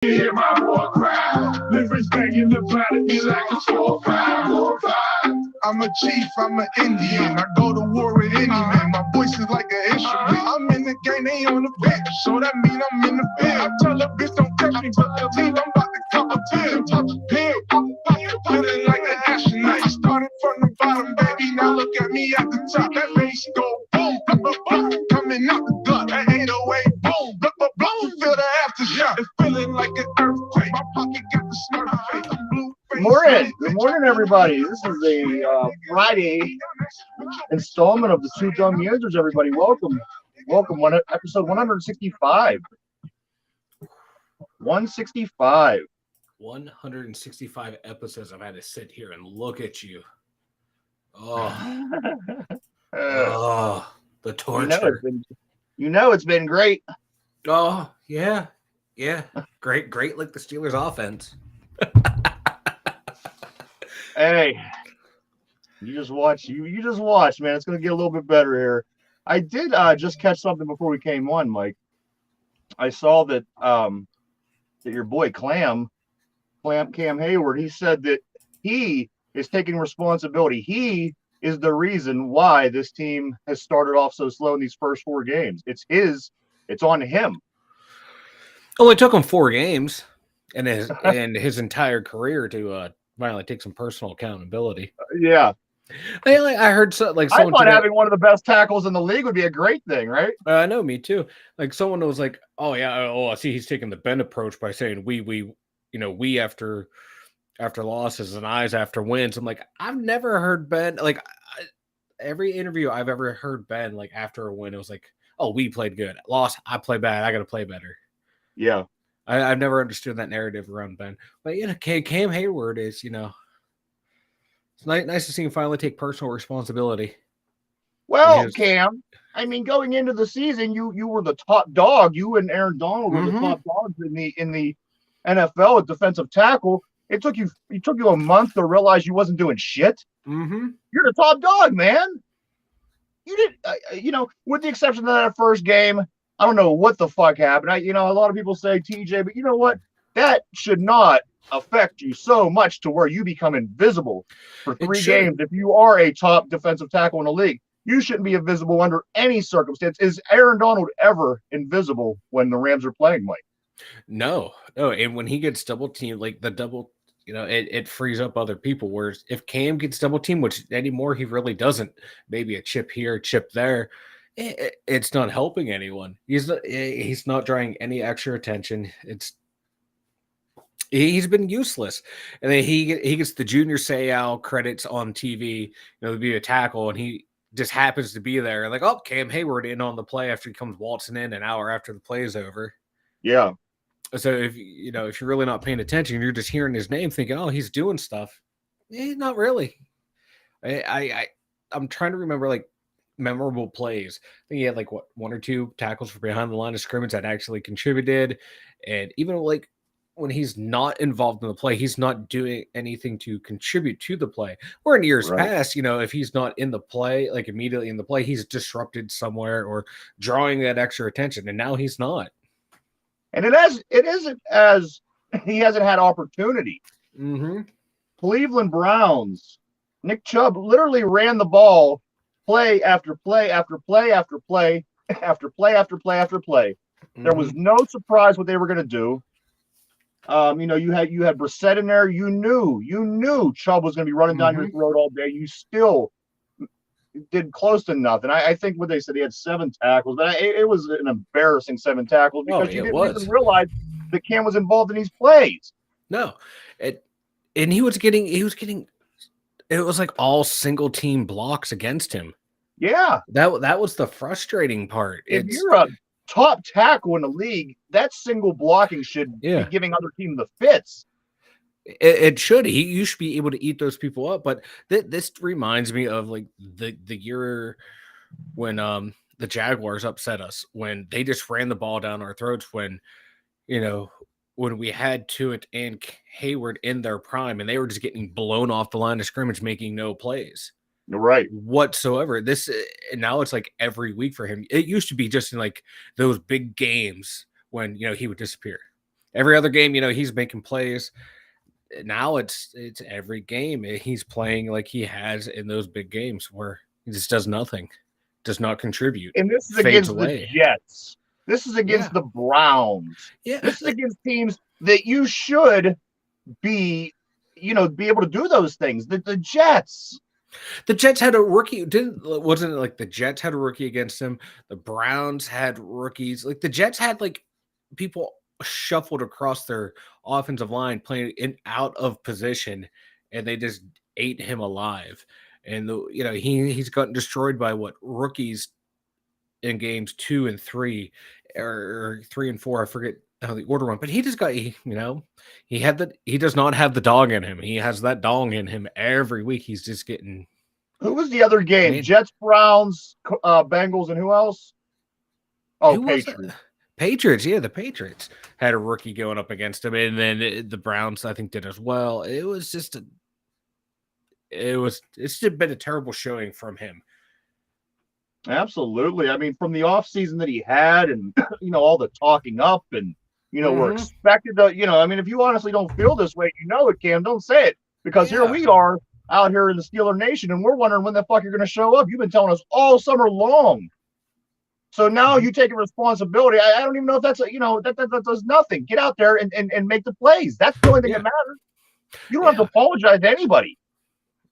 Hear my war cry, lyrics banging the planet me like a 4-5, 4-5. I'm a chief, I'm an Indian. I go to war with any man. My voice is like an instrument. I'm in the game, they on the bench, so that mean I'm in the field. I tell a bitch don't catch me, but the team I'm about to cop a pill. Touch a pill, feeling like an astronaut. Started from the bottom, baby. Now look at me at the top. That bass go boom, boom, boom, boom, coming out the gut. That 808, boom, boom, boom, boom. Feel the aftershock. It's feeling like an earthquake. My pocket got the smart face. Good morning, everybody. This is a Friday installment of the two Dum Yinzers. Everybody, welcome. Episode 165. 165. 165 episodes I've had to sit here and look at you. Oh, the torture. It's been great. Oh, yeah. Great like the Steelers offense. Hey, you just watch, man. It's going to get a little bit better here. I did just catch something before we came on, Mike. I saw that that your boy Cam Hayward, he said that he is taking responsibility. He is the reason why this team has started off so slow in these first 4 games. It's on him. Only took him 4 games and his entire career to finally take some personal accountability. Yeah. I heard I thought having one of the best tackles in the league would be a great thing, right? I know, me too. Like someone was like, "Oh yeah, I see he's taking the Ben approach by saying we after losses and I's after wins." I'm like, I've never heard Ben every interview I've ever heard Ben like after a win, it was like, "Oh, we played good. Lost, I play bad. I got to play better." Yeah. I've never understood that narrative around Ben. But Cam Hayward is, it's nice to see him finally take personal responsibility. Well, Cam, I mean, going into the season, you were the top dog. You and Aaron Donald were the top dogs in the NFL at defensive tackle. It took you a month to realize you wasn't doing shit. Mm-hmm. You're the top dog, man. You did, with the exception of that first game. I don't know what the fuck happened. A lot of people say TJ, but you know what? That should not affect you so much to where you become invisible for 3 games. If you are a top defensive tackle in the league, you shouldn't be invisible under any circumstance. Is Aaron Donald ever invisible when the Rams are playing, Mike? No. And when he gets double teamed, like the double, it frees up other people. Whereas if Cam gets double teamed, which anymore he really doesn't, maybe a chip here, a chip there, it's not helping anyone. He's not drawing any extra attention. He's been useless. And then he gets the Junior Seau credits on TV, to be a tackle, and he just happens to be there. Like, oh, Cam Hayward in on the play after he comes waltzing in an hour after the play is over. Yeah. So if you're really not paying attention, you're just hearing his name thinking, oh, he's doing stuff. Not really. I'm trying to remember like memorable plays. I think he had like 1 or 2 tackles from behind the line of scrimmage that actually contributed. And even like when he's not involved in the play, he's not doing anything to contribute to the play. Or in years past, if he's not in the play, like immediately in the play, he's disrupted somewhere or drawing that extra attention. And now he's not. And it isn't as he hasn't had opportunity. Mm-hmm. Cleveland Browns, Nick Chubb literally ran the ball play after play after play after play after play after play after play. Mm-hmm. There was no surprise what they were going to do. You had Brissett in there. You knew Chubb was going to be running down your throat all day. You still did close to nothing. I think what they said, he had 7 tackles, but it was an embarrassing 7 tackles because you didn't even realize that Cam was involved in these plays. No, and he was getting. It was like all single team blocks against him. Yeah, that was the frustrating part. If you're a top tackle in the league, that single blocking should be giving other teams the fits. It should. You should be able to eat those people up. But this reminds me of like the year when the Jaguars upset us, when they just ran the ball down our throats, when when we had Tuitt and Hayward in their prime and they were just getting blown off the line of scrimmage, making no plays. Right. Whatsoever. Now it's like every week for him. It used to be just in like those big games when, he would disappear. Every other game, he's making plays. Now it's every game he's playing like he has in those big games where he just does nothing, does not contribute, And this is fades against the away. Jets. This is Yeah. against the Browns. Yeah. This is against teams that you should be able to do those things. The Jets. The Jets had a rookie. Wasn't it like the Jets had a rookie against them? The Browns had rookies. Like the Jets had like people shuffled across their offensive line playing out of position, and they just ate him alive. And he's gotten destroyed by rookies in games 2 and 3 or 3 and 4. I forget how the order went, but he just got he does not have the dog in him. He has that dog in him every week. He's just getting. Who was the other game? Man. Jets, Browns, Bengals, and who else? Oh, Who Patriots. Patriots, yeah, the Patriots had a rookie going up against him, and then the Browns, I think, did as well. It's just been a terrible showing from him. Absolutely. I mean, from the offseason that he had, and all the talking up, and we're expected to. I mean, if you honestly don't feel this way, it, Cam. Don't say it, because here we are out here in the Steeler Nation, and we're wondering when the fuck you're going to show up. You've been telling us all summer long. So now you take a responsibility. I don't even know if that's that does nothing. Get out there and make the plays. That's the only thing that matters. You don't have to apologize to anybody.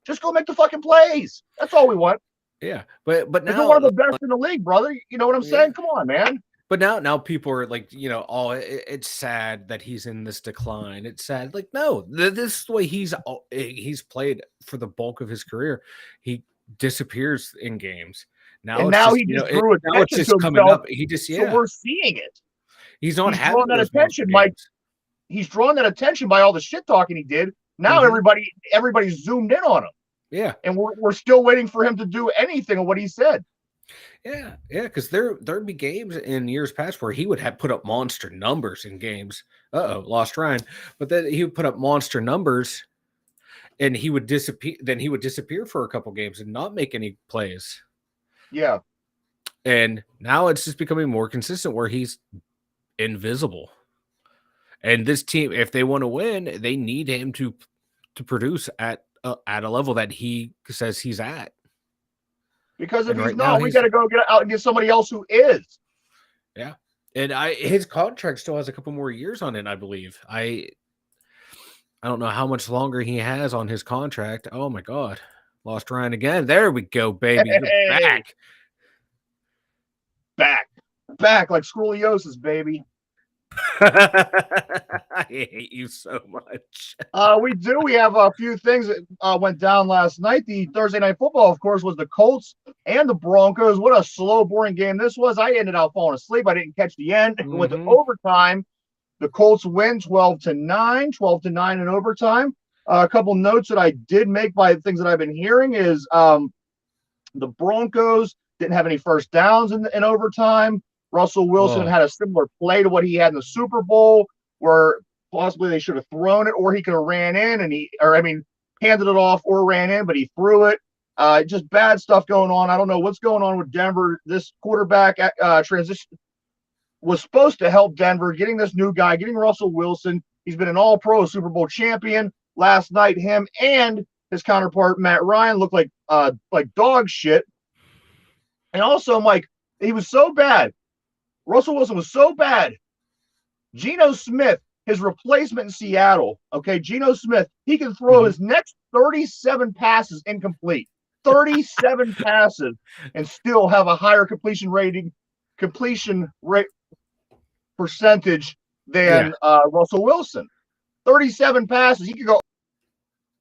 Just go make the fucking plays. That's all we want. Yeah, but now you're one of the best in the league, brother. You know what I'm saying? Come on, man. But now people are like, it's sad that he's in this decline. It's sad. Like, no, this is the way he's played for the bulk of his career. He disappears in games. Now he just drew attention to coming himself. Up. So we're seeing it. He's not having that attention, Mike. He's drawn that attention by all the shit talking he did. Now everybody's zoomed in on him. Yeah, and we're still waiting for him to do anything of what he said. Yeah, because there'd be games in years past where he would have put up monster numbers in games. Lost Ryan, but then he would put up monster numbers, and he would disappear. Then he would disappear for a couple games and not make any plays. Yeah, and now it's just becoming more consistent where he's invisible. And this team, if they want to win, they need him to produce at a level that he says he's at. Because if he's not, we got to go get out and get somebody else who is. Yeah, and his contract still has a couple more years on it, I believe. I don't know how much longer he has on his contract. Oh my God, lost Ryan again. There we go, baby. You're back like scoliosis, baby. I hate you so much. We have a few things that went down last night. The Thursday night football, of course, was the Colts and the Broncos. What a slow, boring game this was. I ended up falling asleep. I didn't catch the end. It went to overtime. The Colts win 12-9 in overtime. A couple notes that I did make by things that I've been hearing is the Broncos didn't have any first downs in overtime. Russell Wilson had a similar play to what he had in the Super Bowl, where possibly they should have thrown it, or he could have ran in handed it off or ran in, but he threw it. Just bad stuff going on. I don't know what's going on with Denver. This quarterback transition was supposed to help Denver, getting this new guy, getting Russell Wilson. He's been an all-pro Super Bowl champion. Last night, him and his counterpart, Matt Ryan, looked like dog shit. And also, Mike, he was so bad. Russell Wilson was so bad. Geno Smith, his replacement in Seattle, Geno Smith, he can throw his next 37 passes incomplete. 37 passes and still have a higher completion rate percentage than Russell Wilson. 37 passes. He could go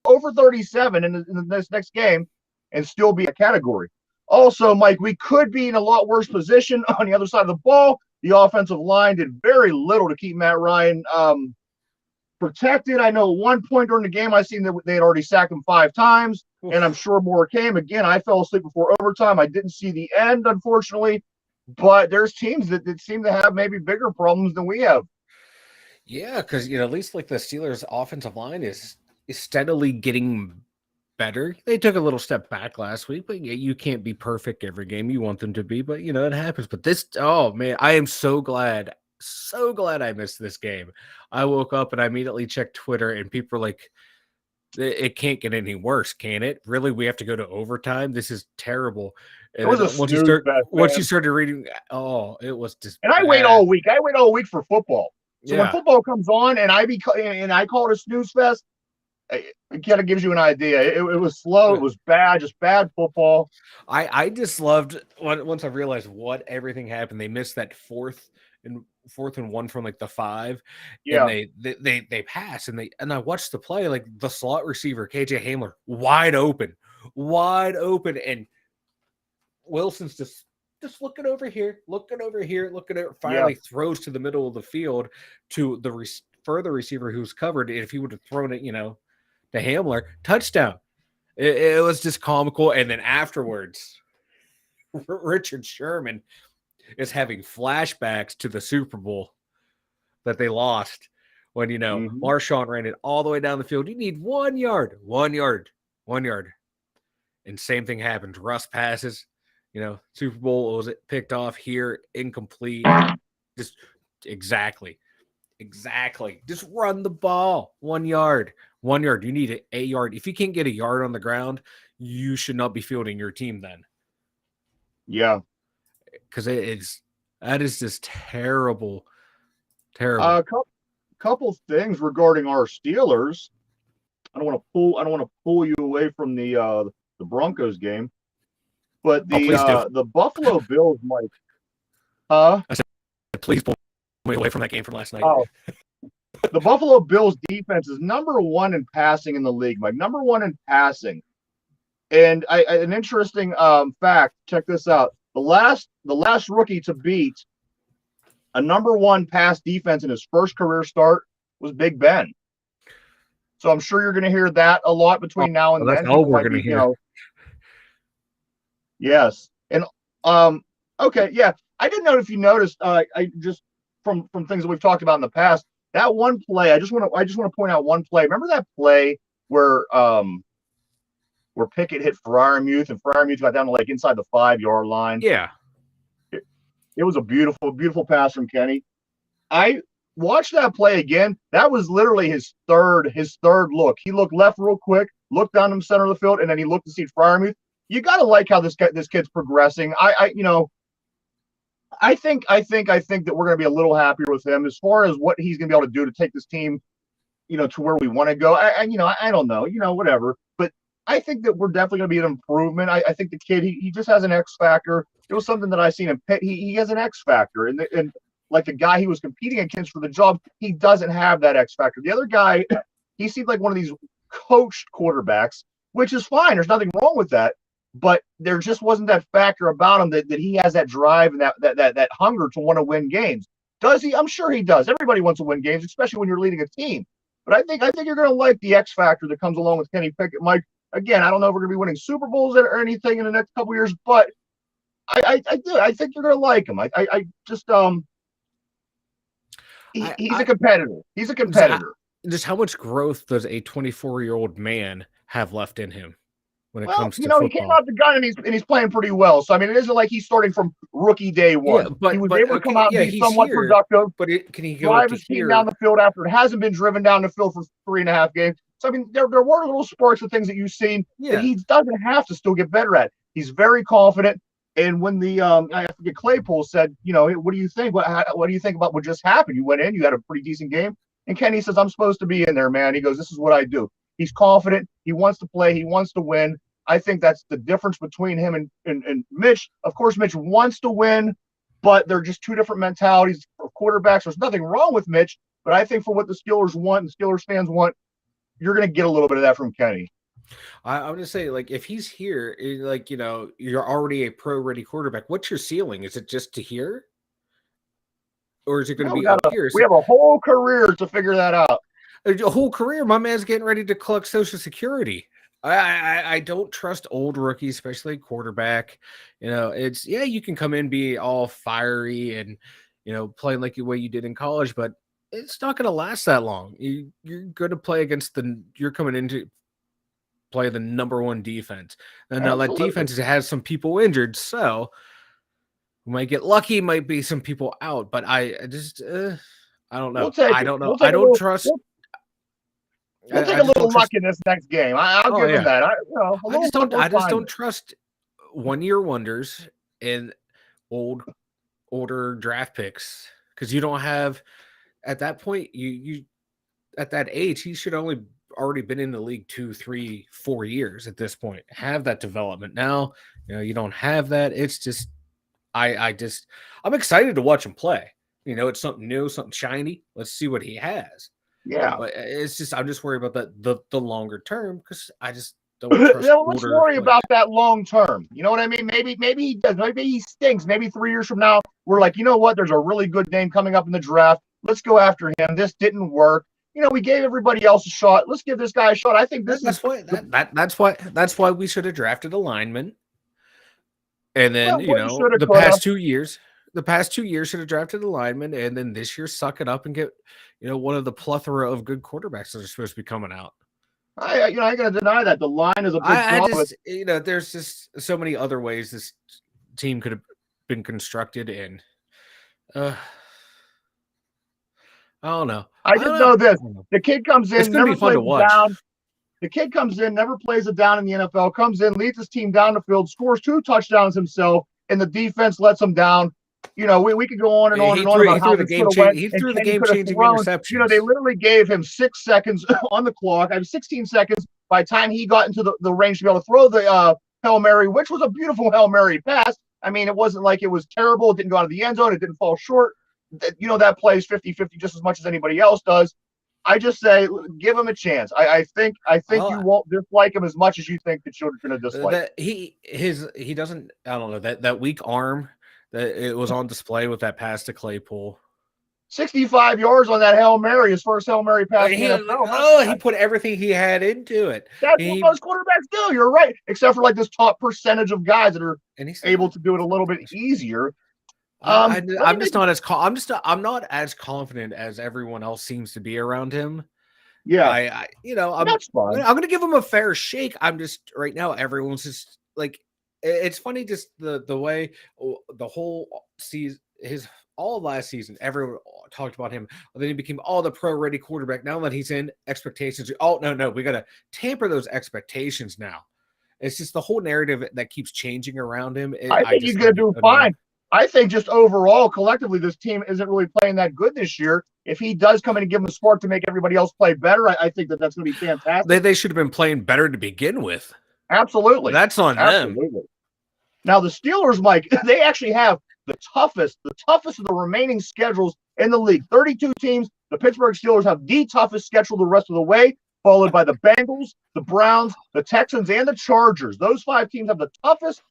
over 37 in this next game and still be a category. Also, Mike, we could be in a lot worse position on the other side of the ball. The offensive line did very little to keep Matt Ryan protected. I know at one point during the game, I seen that they had already sacked him 5 times, and I'm sure more came. Again, I fell asleep before overtime. I didn't see the end, unfortunately, but there's teams that seem to have maybe bigger problems than we have. Yeah, because at least like the Steelers' offensive line is steadily getting better. They took a little step back last week, but you can't be perfect every game. You want them to be, but it happens. But this, oh man, I am so glad so glad I missed this game. I woke up and I immediately checked Twitter, and people were like, it can't get any worse, can it? Really, we have to go to overtime. This is terrible. It And was then a snooze fest, once man. you started reading, oh, it was just And I wait bad. all week. I wait all week for football. So when Yeah. football comes on and I call it a snooze fest, it kind of gives you an idea. It was slow. It was bad, just bad football. I just loved once I realized what everything happened. They missed that fourth and 1 from like the 5, Yeah. and they pass and I watched the play, like the slot receiver KJ Hamler wide open, and Wilson's just looking over here, finally throws to the middle of the field to the further receiver who's covered. If he would have thrown it, to Hamler, touchdown. It was just comical. And then afterwards, Richard Sherman is having flashbacks to the Super Bowl that they lost when, Marshawn ran it all the way down the field. You need 1 yard. And same thing happened. Russ passes, Super Bowl was picked off here, incomplete. Just exactly. Just run the ball. 1 yard. You need a yard. If you can't get a yard on the ground, you should not be fielding your team then. Yeah. Because that is just terrible. Couple things regarding our Steelers. I don't want to pull you away from the Broncos game, but the Buffalo Bills might. I said, please pull me away from that game from last night. Oh. The Buffalo Bills defense is number 1 in passing in the league, Mike. Number 1 in passing. And an interesting fact. Check this out. The last rookie to beat a number 1 pass defense in his first career start was Big Ben. So I'm sure you're going to hear that a lot between now and then. That's all we're going to hear. Yes. And okay, yeah. I didn't know if you noticed. I just from things that we've talked about in the past. That one play, I just want to point out one play. Remember that play where Pickett hit Freiermuth and Freiermuth got down to like inside the 5-yard line? Yeah. It was a beautiful pass from Kenny. I watched that play again. That was literally his third look. He looked left real quick, looked down the center of the field, and then he looked to see Freiermuth. You got to like how this kid's progressing. I think that we're going to be a little happier with him as far as what he's going to be able to do to take this team, to where we want to go. I don't know, whatever. But I think that we're definitely going to be an improvement. I think the kid, he just has an X factor. It was something that I seen in Pitt. He has an X factor, and like the guy he was competing against for the job, he doesn't have that X factor. The other guy, he seemed like one of these coached quarterbacks, which is fine. There's nothing wrong with that. But there just wasn't that factor about him that he has that drive and that hunger to want to win games. Does he? I'm sure he does. Everybody wants to win games, especially when you're leading a team. But I think you're going to like the X factor that comes along with Kenny Pickett. Mike, again, I don't know if we're going to be winning Super Bowls or anything in the next couple of years, but I do. I think you're going to like him. He's a competitor. He's a competitor. Just how much growth does a 24-year-old man have left in him? When it comes to football. He came out the gun and he's playing pretty well. So I mean, it isn't like he's starting from rookie day one. Yeah, but he was able to come out and be somewhat productive. But can he go drive his team down the field after it hasn't been driven down the field for 3.5 games? So I mean, there were little sparks of things that you've seen that he doesn't have to still get better at. He's very confident. And when I forget Claypool said, what do you think? What do you think about what just happened? You went in, you had a pretty decent game, and Kenny says, "I'm supposed to be in there, man." He goes, "This is what I do." He's confident. He wants to play. He wants to win. I think that's the difference between him and Mitch. Of course, Mitch wants to win, but they're just two different mentalities of quarterbacks. There's nothing wrong with Mitch, but I think for what the Steelers want and Steelers fans want, you're going to get a little bit of that from Kenny. I would say, like, if he's here, like, you're already a pro-ready quarterback. What's your ceiling? Is it just to here? Or is it going to be up here? We have a whole career to figure that out. A whole career? My man's getting ready to collect Social Security. I don't trust old rookies, especially quarterback. You can come in, be all fiery and, playing like the way you did in college, but it's not going to last that long. You're going to play you're coming into play the number one defense. And now that defense has some people injured. So We might get lucky, might be some people out, but I just I don't know. We'll take I it. don't know. We'll take I a don't little. trust. We'll take I a just little don't luck trust. in this next game. I'll Oh give him yeah. that. A little luck. We're I just fine don't with. trust 1-year wonders and older draft picks because you don't have at that point you at that age he should only already been in the league 2, 3, 4 years at this point. Have that development now. You don't have that. It's just I'm excited to watch him play. It's something new, something shiny. Let's see what he has. Yeah. But it's just I'm just worried about the longer term because I just don't trust Let's older. worry about that long term. You know what I mean? Maybe he does. Maybe he stinks. Maybe 3 years from now, we're like, you know what? There's a really good name coming up in the draft. Let's go after him. This didn't work. We gave everybody else a shot. Let's give this guy a shot. I think That's why we should have drafted a lineman. And then shoulda, the coulda. past 2 years should have drafted a lineman, and then this year suck it up and get one of the plethora of good quarterbacks that are supposed to be coming out. I ain't gonna deny that the line is a big problem. There's just so many other ways this team could have been constructed, and I don't know. I just know this: the kid comes in, It's gonna never be fun to plays watch. down. The kid comes in, never plays it down in the NFL. Comes in, leads his team down the field, scores 2 touchdowns himself, and the defense lets him down. We could go on and on and on about how this could have went. He and threw the Kenny could have game-changing thrown. interceptions. They literally gave him 6 seconds on the clock. 16 seconds by the time he got into the range to be able to throw the Hail Mary, which was a beautiful Hail Mary pass. I mean, it wasn't like it was terrible. It didn't go out of the end zone. It didn't fall short. That plays 50-50 just as much as anybody else does. I just say, give him a chance. I think you won't dislike him as much as you think that you're going to dislike. He doesn't. I don't know that weak arm that it was on display with that pass to Claypool. 65 yards on that Hail Mary, his first Hail Mary pass. He put everything he had into it. That's what most quarterbacks do. You're right, except for like this top percentage of guys that are able to do it a little bit easier. I'm not as confident as everyone else seems to be around him. Yeah, that's fine. I'm gonna give him a fair shake. I'm just right now. Everyone's just like, it's funny, just the way the whole season, all of last season, everyone talked about him. And then he became the pro-ready quarterback. Now that he's in, expectations. Oh no, we gotta tamper those expectations now. It's just the whole narrative that keeps changing around him. I think he's gonna do fine. I think just overall, collectively, this team isn't really playing that good this year. If he does come in and give him a spark to make everybody else play better, I think that's going to be fantastic. They should have been playing better to begin with. Absolutely. That's on them. Now, the Steelers, Mike, they actually have the toughest of the remaining schedules in the league. 32 teams. The Pittsburgh Steelers have the toughest schedule the rest of the way, followed by the Bengals, the Browns, the Texans, and the Chargers. Those 5 teams have the toughest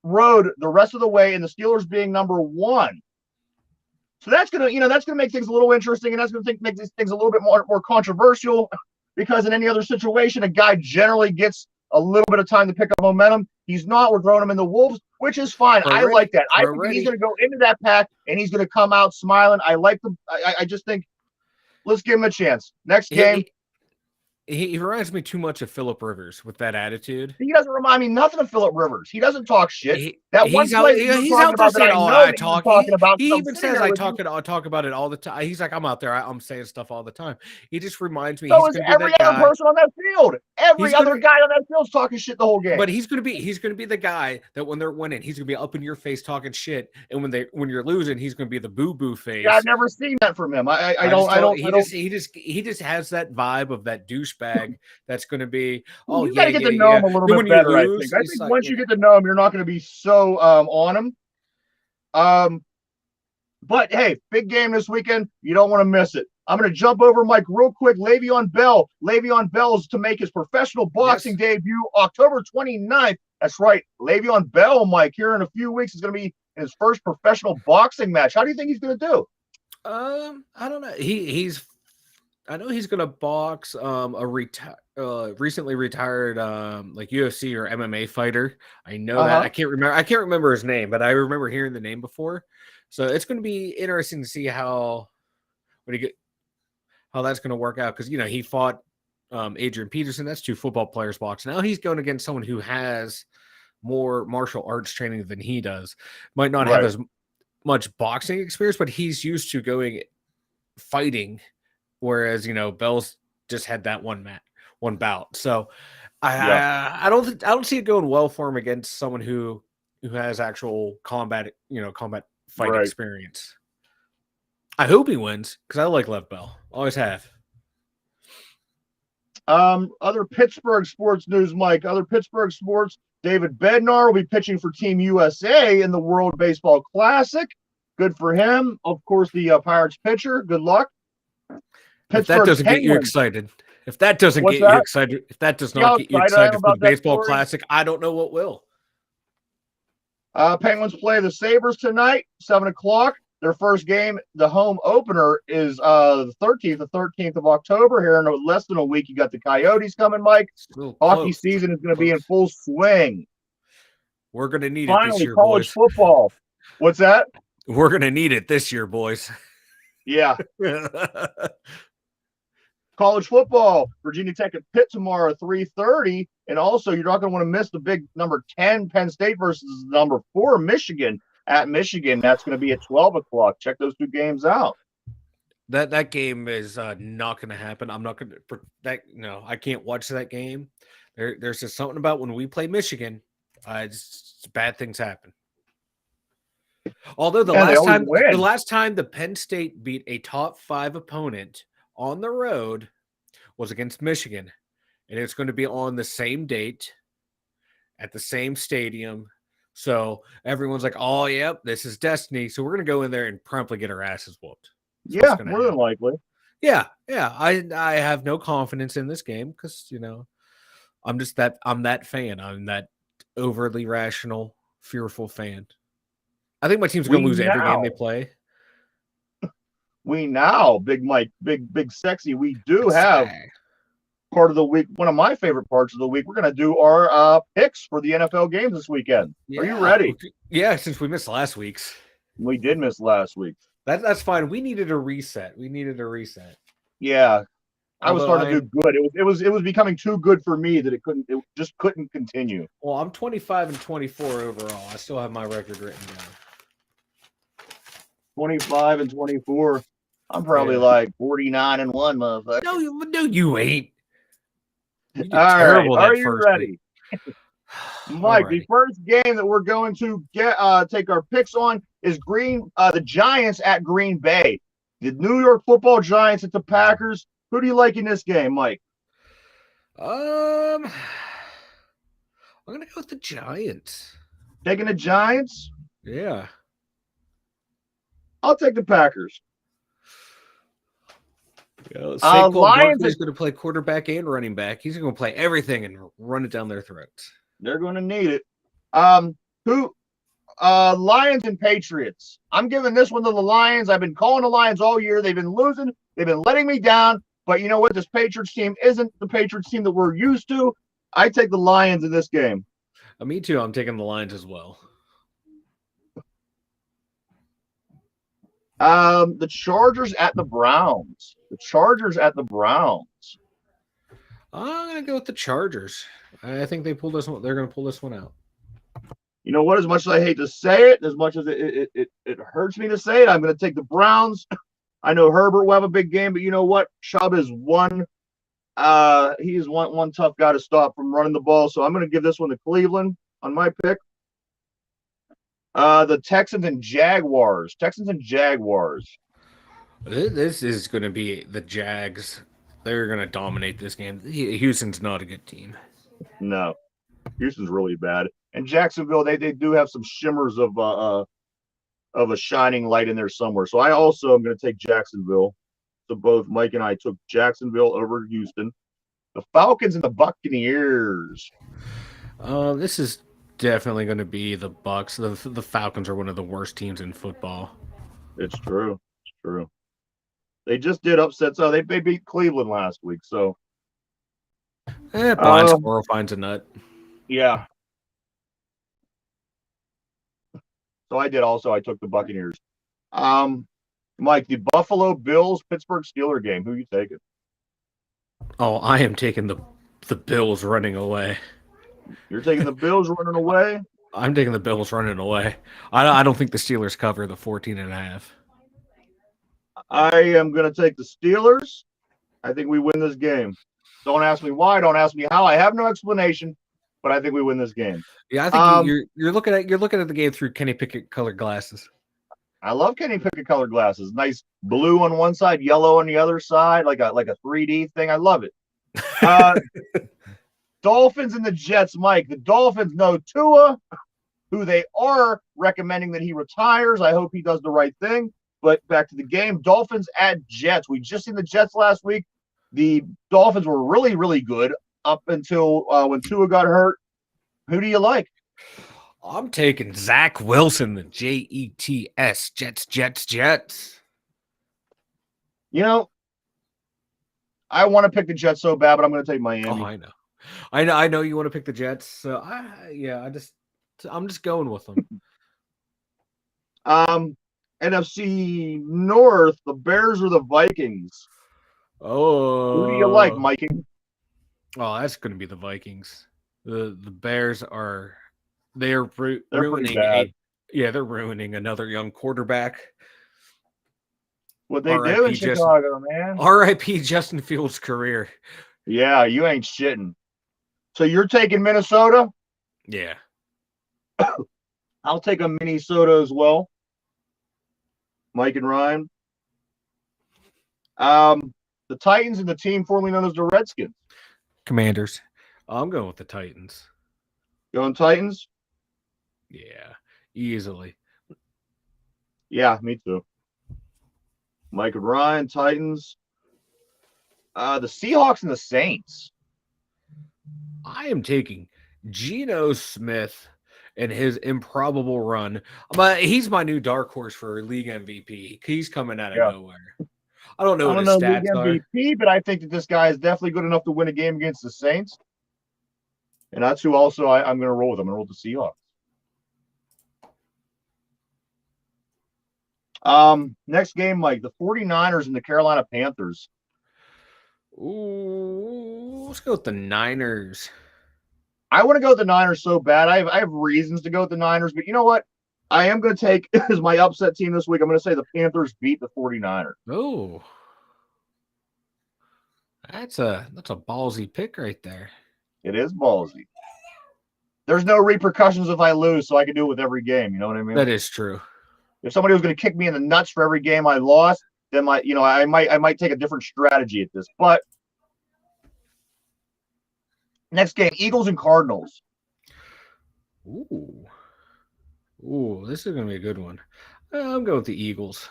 road the rest of the way, and the Steelers being number 1. So that's gonna make things a little interesting, and that's gonna make these things a little bit more controversial, because in any other situation, a guy generally gets a little bit of time to pick up momentum. He's not. We're throwing him in the wolves, which is fine. I like that. I think he's gonna go into that pack and he's gonna come out smiling. I like them. I just think let's give him a chance. Next game. He reminds me too much of Phillip Rivers with that attitude. He doesn't remind me nothing of Phillip Rivers. He doesn't talk shit. He's out there saying, I talk. He even says, I talk about it all the time. He's like, I'm out there. I'm saying stuff all the time. He just reminds me. So is every other person on that field. Every other guy on that field's talking shit the whole game. But he's gonna be the guy that when they're winning, he's gonna be up in your face talking shit, and when you're losing, he's gonna be the boo boo face. Yeah, I've never seen that from him. He just has that vibe of that douchebag that's going to be. You got to get to know him a little bit better. I think once you get to know him, you're not going to be so on him. But hey, big game this weekend. You don't want to miss it. I'm going to jump over, Mike, real quick. Le'Veon Bell. Le'Veon Bell is to make his professional boxing debut October 29th. That's right. Le'Veon Bell, Mike, here in a few weeks is going to be in his first professional boxing match. How do you think he's going to do? I don't know. I know he's going to box a recently retired like UFC or MMA fighter. I know that. I can't remember his name, but I remember hearing the name before. So it's going to be interesting to see how that's going to work out, because he fought Adrian Peterson. That's 2 football players boxing. Now he's going against someone who has more martial arts training than he does. Might not have much boxing experience, but he's used to going fighting, whereas Bell's just had that one bout. So I don't see it going well for him against someone who has actual combat fight Right. experience. I hope he wins because I like Lev Bell. Always have. Other Pittsburgh sports news, Mike. Other Pittsburgh sports. David Bednar will be pitching for Team USA in the World Baseball Classic. Good for him. Of course, the Pirates pitcher. Good luck. If that doesn't get you excited, if that doesn't get you excited, if that does not get you excited for the Baseball Classic, I don't know what will. Penguins play the Sabres tonight, 7 o'clock. Their first game, the home opener, is the 13th of October. Here in less than a week, you got the Coyotes coming, Mike. Hockey season is going to be in full swing. We're going to need it this year, college boys. Football. What's that? We're going to need it this year, boys. Yeah. College football. Virginia Tech at Pitt tomorrow at 3:30. And also, you're not going to want to miss the big number 10 Penn State versus number 4 Michigan at Michigan. That's going to be at 12 o'clock. Check those two games out. That game is not going to happen. I'm not going to no, I can't watch that game. There's just something about when we play Michigan, bad things happen. Although the last time the Penn State beat a top 5 opponent on the road was against Michigan, and it's going to be on the same date at the same stadium. So everyone's like, "Oh, yep, this is destiny." So we're going to go in there and promptly get our asses whooped. Yeah, more than likely. Yeah. I have no confidence in this game because I'm that fan. I'm that overly rational, fearful fan. I think my team's going to lose every game they play. Big Mike, big sexy. We do have part of the week. One of my favorite parts of the week. We're going to do our picks for the NFL games this weekend. Yeah. Are you ready? Yeah, since we missed last week's. We did miss last week. That's fine. We needed a reset. Yeah. I was starting to do good. It was becoming too good for me that it just couldn't continue. Well, I'm 25-24 overall. I still have my record written down. 25-24. I'm probably like 49-1, motherfucker. No, you ain't. All right, are you ready? Mike, right. The first game that we're going to take our picks on is the Giants at Green Bay. The New York Football Giants at the Packers. Who do you like in this game, Mike? I'm gonna go with the Giants. Taking the Giants? Yeah. I'll take the Packers. Saquon Barkley is going to play quarterback and running back. He's going to play everything and run it down their throats. They're going to need it. Lions and Patriots. I'm giving this one to the Lions. I've been calling the Lions all year. They've been losing. They've been letting me down. But you know what? This Patriots team isn't the Patriots team that we're used to. I take the Lions in this game. Me too. I'm taking the Lions as well. The Chargers at the Browns. I'm gonna go with the Chargers. I think they pulled this one. They're gonna pull this one out. You know what? As much as I hate to say it, as much as it hurts me to say it, I'm gonna take the Browns. I know Herbert will have a big game, but you know what? Chubb is one. He is one tough guy to stop from running the ball. So I'm gonna give this one to Cleveland on my pick. The Texans and Jaguars. This is going to be the Jags. They're going to dominate this game. Houston's not a good team. No, Houston's really bad. And Jacksonville, they do have some shimmers of a shining light in there somewhere. So I also am going to take Jacksonville. So both Mike and I took Jacksonville over Houston. The Falcons and the Buccaneers. This is definitely going to be the Bucs. The Falcons are one of the worst teams in football. It's true. They just did upset. So they beat Cleveland last week. So blind squirrel finds a nut. Yeah. So I did also. I took the Buccaneers. Mike, the Buffalo Bills Pittsburgh Steelers game. Who are you taking? Oh, I am taking the Bills running away. You're taking the Bills running away? I'm taking the Bills running away. I don't think the Steelers cover the 14.5. I am going to take the Steelers. I think we win this game. Don't ask me why. Don't ask me how. I have no explanation, but I think we win this game. Yeah, I think you're looking at the game through Kenny Pickett colored glasses. I love Kenny Pickett colored glasses. Nice blue on one side, yellow on the other side, like a 3D thing. I love it. Dolphins and the Jets, Mike. The Dolphins know Tua, who they are recommending that he retires. I hope he does the right thing. But back to the game, Dolphins at Jets. We just seen the Jets last week. The Dolphins were really, really good up until when Tua got hurt. Who do you like? I'm taking Zach Wilson, the Jets, Jets. You know, I want to pick the Jets so bad, but I'm going to take Miami. Oh, I know you want to pick the Jets. So I'm just going with them. NFC North, the Bears or the Vikings? Oh, who do you like, Mikey? Oh, that's going to be the Vikings. The Bears are ruining they're ruining another young quarterback. What they do in Chicago, man. R.I.P. Justin Fields' career. Yeah, you ain't shitting. So you're taking Minnesota? Yeah. I'll take a Minnesota as well. Mike and Ryan. The Titans and the team formerly known as the Redskins. Commanders. I'm going with the Titans. Going Titans? Yeah, easily. Yeah, me too. Mike and Ryan, Titans. The Seahawks and the Saints. I am taking Geno Smith and his improbable run. But he's my new dark horse for league MVP. He's coming out of nowhere. I don't know what his stats MVP, but I think that this guy is definitely good enough to win a game against the Saints. And that's who also I'm going to roll with. I'm going to roll with the Seahawks. Next game, Mike, the 49ers and the Carolina Panthers. Ooh, let's go with the Niners. I want to go with the Niners so bad. I have reasons to go with the Niners, but you know what? I am going to take as my upset team this week. I'm going to say the Panthers beat the 49ers. Oh, that's a ballsy pick right there. It is ballsy. There's no repercussions if I lose, so I can do it with every game. You know what I mean? That is true. If somebody was going to kick me in the nuts for every game I lost, then I might take a different strategy at this. But next game, Eagles and Cardinals. Ooh, this is going to be a good one. I'm going with the Eagles.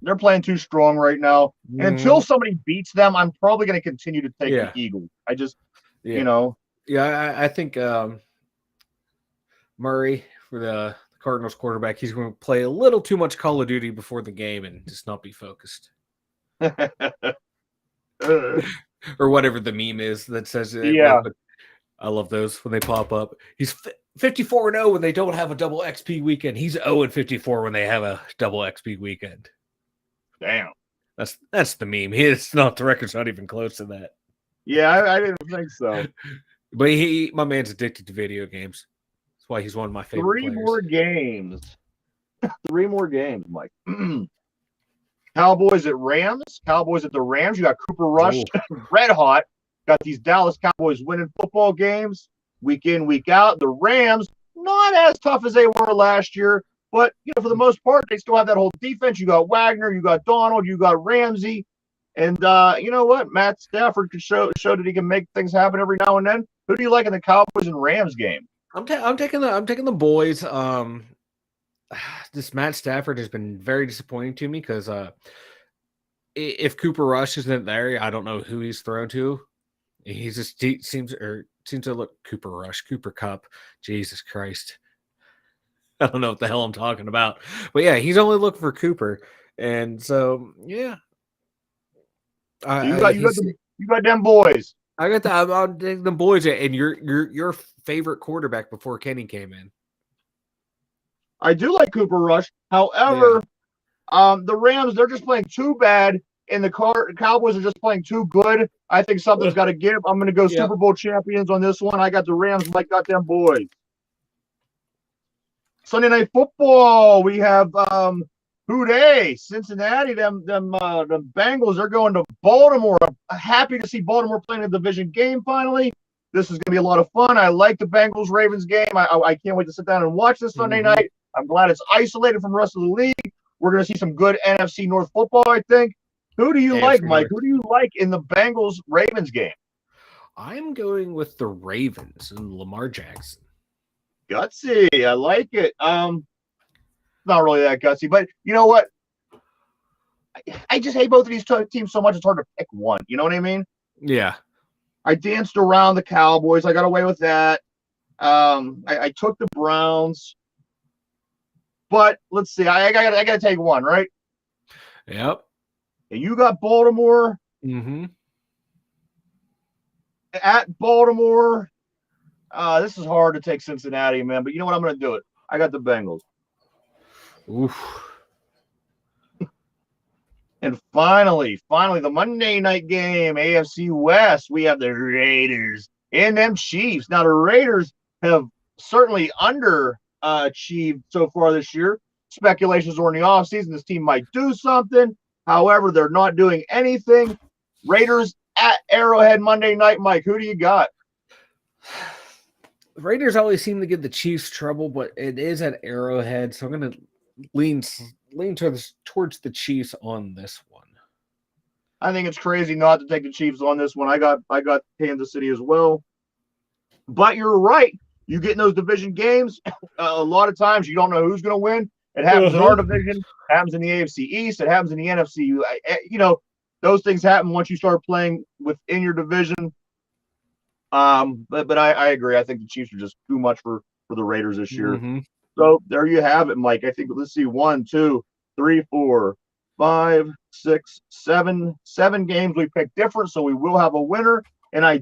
They're playing too strong right now. And until somebody beats them, I'm probably going to continue to take the Eagles. I just, Yeah, I think Murray, for the Cardinals quarterback, he's going to play a little too much Call of Duty before the game and just not be focused. Or whatever the meme is that says it. Yeah. I love those when they pop up. He's 54-0 when they don't have a double XP weekend. He's 0-54 when they have a double XP weekend. Damn. That's the meme. It's not, the record's not even close to that. Yeah, I didn't think so. But my man's addicted to video games. That's why he's one of my favorite players. Three more games, Mike. Cowboys at Rams. Cowboys at the Rams. You got Cooper Rush, red hot. Got these Dallas Cowboys winning football games week in, week out. The Rams, not as tough as they were last year, but for the most part, they still have that whole defense. You got Wagner, you got Donald, you got Ramsey. And you know what? Matt Stafford could show that he can make things happen every now and then. Who do you like in the Cowboys and Rams game? I'm taking the boys. This Matt Stafford has been very disappointing to me because if Cooper Rush isn't there, I don't know who he's thrown to. He seems to look Cooper Cup. Jesus Christ. I don't know what the hell I'm talking about. But yeah, he's only looking for Cooper. And so, yeah. You got them boys. I got I'm taking the boys and your favorite quarterback before Kenny came in. I do like Cooper Rush. However, the Rams, they're just playing too bad, and the Cowboys are just playing too good. I think something's got to give. I'm going to go Super Bowl champions on this one. I got the Rams. Mike got them boys. Sunday Night Football. We have who dey? Cincinnati. Them Bengals. They're going to Baltimore. I'm happy to see Baltimore playing a division game finally. This is going to be a lot of fun. I like the Bengals-Ravens game. I can't wait to sit down and watch this Sunday night. I'm glad it's isolated from the rest of the league. We're going to see some good NFC North football, I think. Who do you like, Mike? Who do you like in the Bengals-Ravens game? I'm going with the Ravens and Lamar Jackson. Gutsy. I like it. Not really that gutsy, but you know what? I just hate both of these teams so much it's hard to pick one. You know what I mean? Yeah. I danced around the Cowboys. I got away with that. I took the Browns. But let's see. I got to take one, right? Yep. And you got Baltimore. Mm-hmm. At Baltimore. This is hard to take Cincinnati, man. But you know what? I'm going to do it. I got the Bengals. Oof. And finally, the Monday night game, AFC West, we have the Raiders and them Chiefs. Now, the Raiders have certainly underachieved so far this year. Speculations were in the offseason this team might do something. However, they're not doing anything. Raiders at Arrowhead Monday night. Mike, who do you got? The Raiders always seem to give the Chiefs trouble, but it is at Arrowhead, so I'm going to lean towards the Chiefs on this one. I think it's crazy not to take the Chiefs on this one. I got Kansas City as well. But you're right. You get in those division games, a lot of times you don't know who's going to win. It happens in our division. It happens in the AFC East. It happens in the NFC. You know, those things happen once you start playing within your division. But I agree. I think the Chiefs are just too much for the Raiders this year. Mm-hmm. So there you have it, Mike. I think let's see, 1, 2, 3, 4, 5, 6, 7 games we picked different, so we will have a winner. And I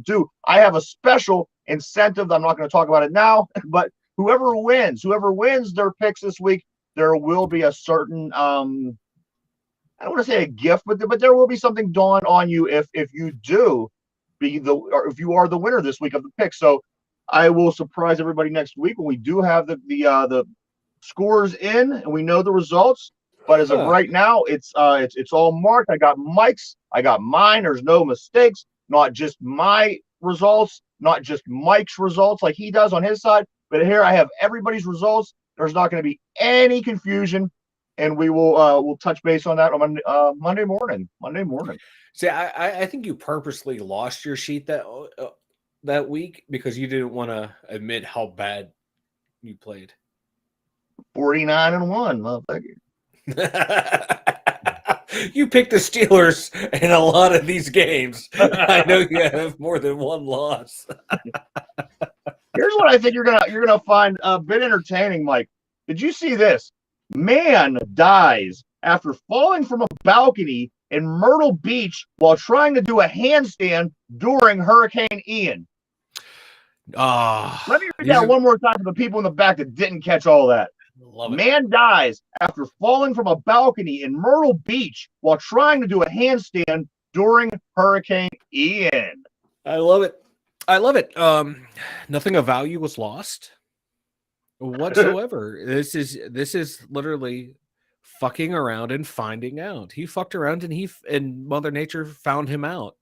have a special incentive. I'm not going to talk about it now, but whoever wins their picks this week, there will be a certain I don't want to say a gift, but there will be something dawned on you if you do if you are the winner this week of the pick. So I will surprise everybody next week when we do have the scores in and we know the results. But as of right now, it's all marked. I got Mike's, I got mine. There's no mistakes. Not just my results, not just Mike's results like he does on his side, but here I have everybody's results. There's not going to be any confusion, and we will we'll touch base on that on Monday morning. See, I think you purposely lost your sheet that week because you didn't want to admit how bad you played. 49-1, motherfucker. You picked the Steelers in a lot of these games. I know you have more than one loss. Here's what I think you're gonna find a bit entertaining, Mike. Did you see this? Man dies after falling from a balcony in Myrtle Beach while trying to do a handstand during Hurricane Ian. Let me read that one more time for the people in the back that didn't catch all that. Man dies after falling from a balcony in Myrtle Beach while trying to do a handstand during Hurricane Ian. I love it. Nothing of value was lost whatsoever. This is literally fucking around and finding out. He fucked around and Mother Nature found him out.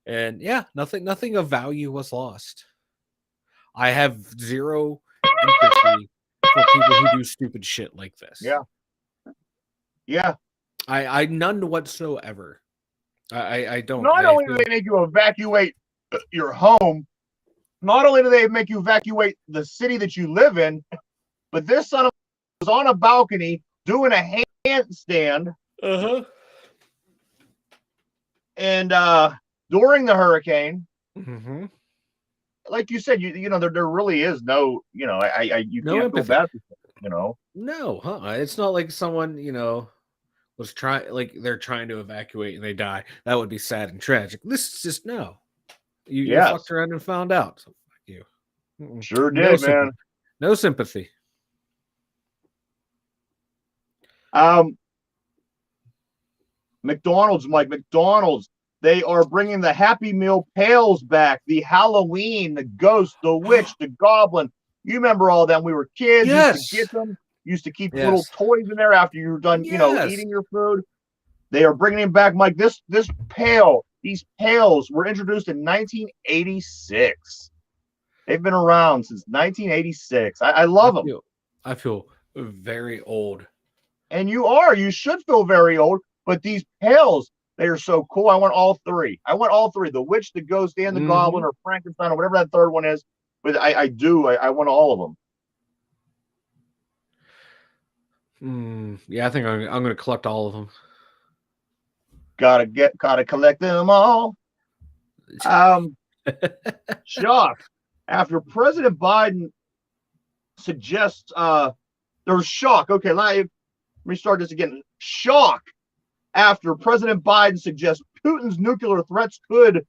And yeah, nothing of value was lost. I have zero empathy for people who do stupid shit like this. Yeah. I none whatsoever. I don't. Not only do they make you evacuate your home, not only do they make you evacuate the city that you live in, but this son of was on a balcony doing a handstand. And during the hurricane, like you said, you know there really is no, you know, you no can't feel bad for them, you know. No, it's not like someone, you know, was trying, like they're trying to evacuate and they die. That would be sad and tragic. This is just no. You fucked around and found out. So fuck you. Sure did, man. No sympathy. McDonald's, Mike. McDonald's. They are bringing the Happy Meal pails back. The Halloween, the ghost, the witch, the goblin. You remember all them? We were kids. Yes. Used to get them. Used to keep Yes. little toys in there after you were done, Yes. eating your food. They are bringing him back, Mike. These pails were introduced in 1986. They've been around since 1986. I love them. I feel very old. And you should feel very old, but these pails, they are so cool. I want all three. The witch, the ghost, and the goblin, or Frankenstein, or whatever that third one is. But I want all of them. Yeah, I think I'm going to collect all of them. Gotta collect them all. Shock. After President Biden suggests there was shock. Okay, let me start this again. Shock after President Biden suggests Putin's nuclear threats could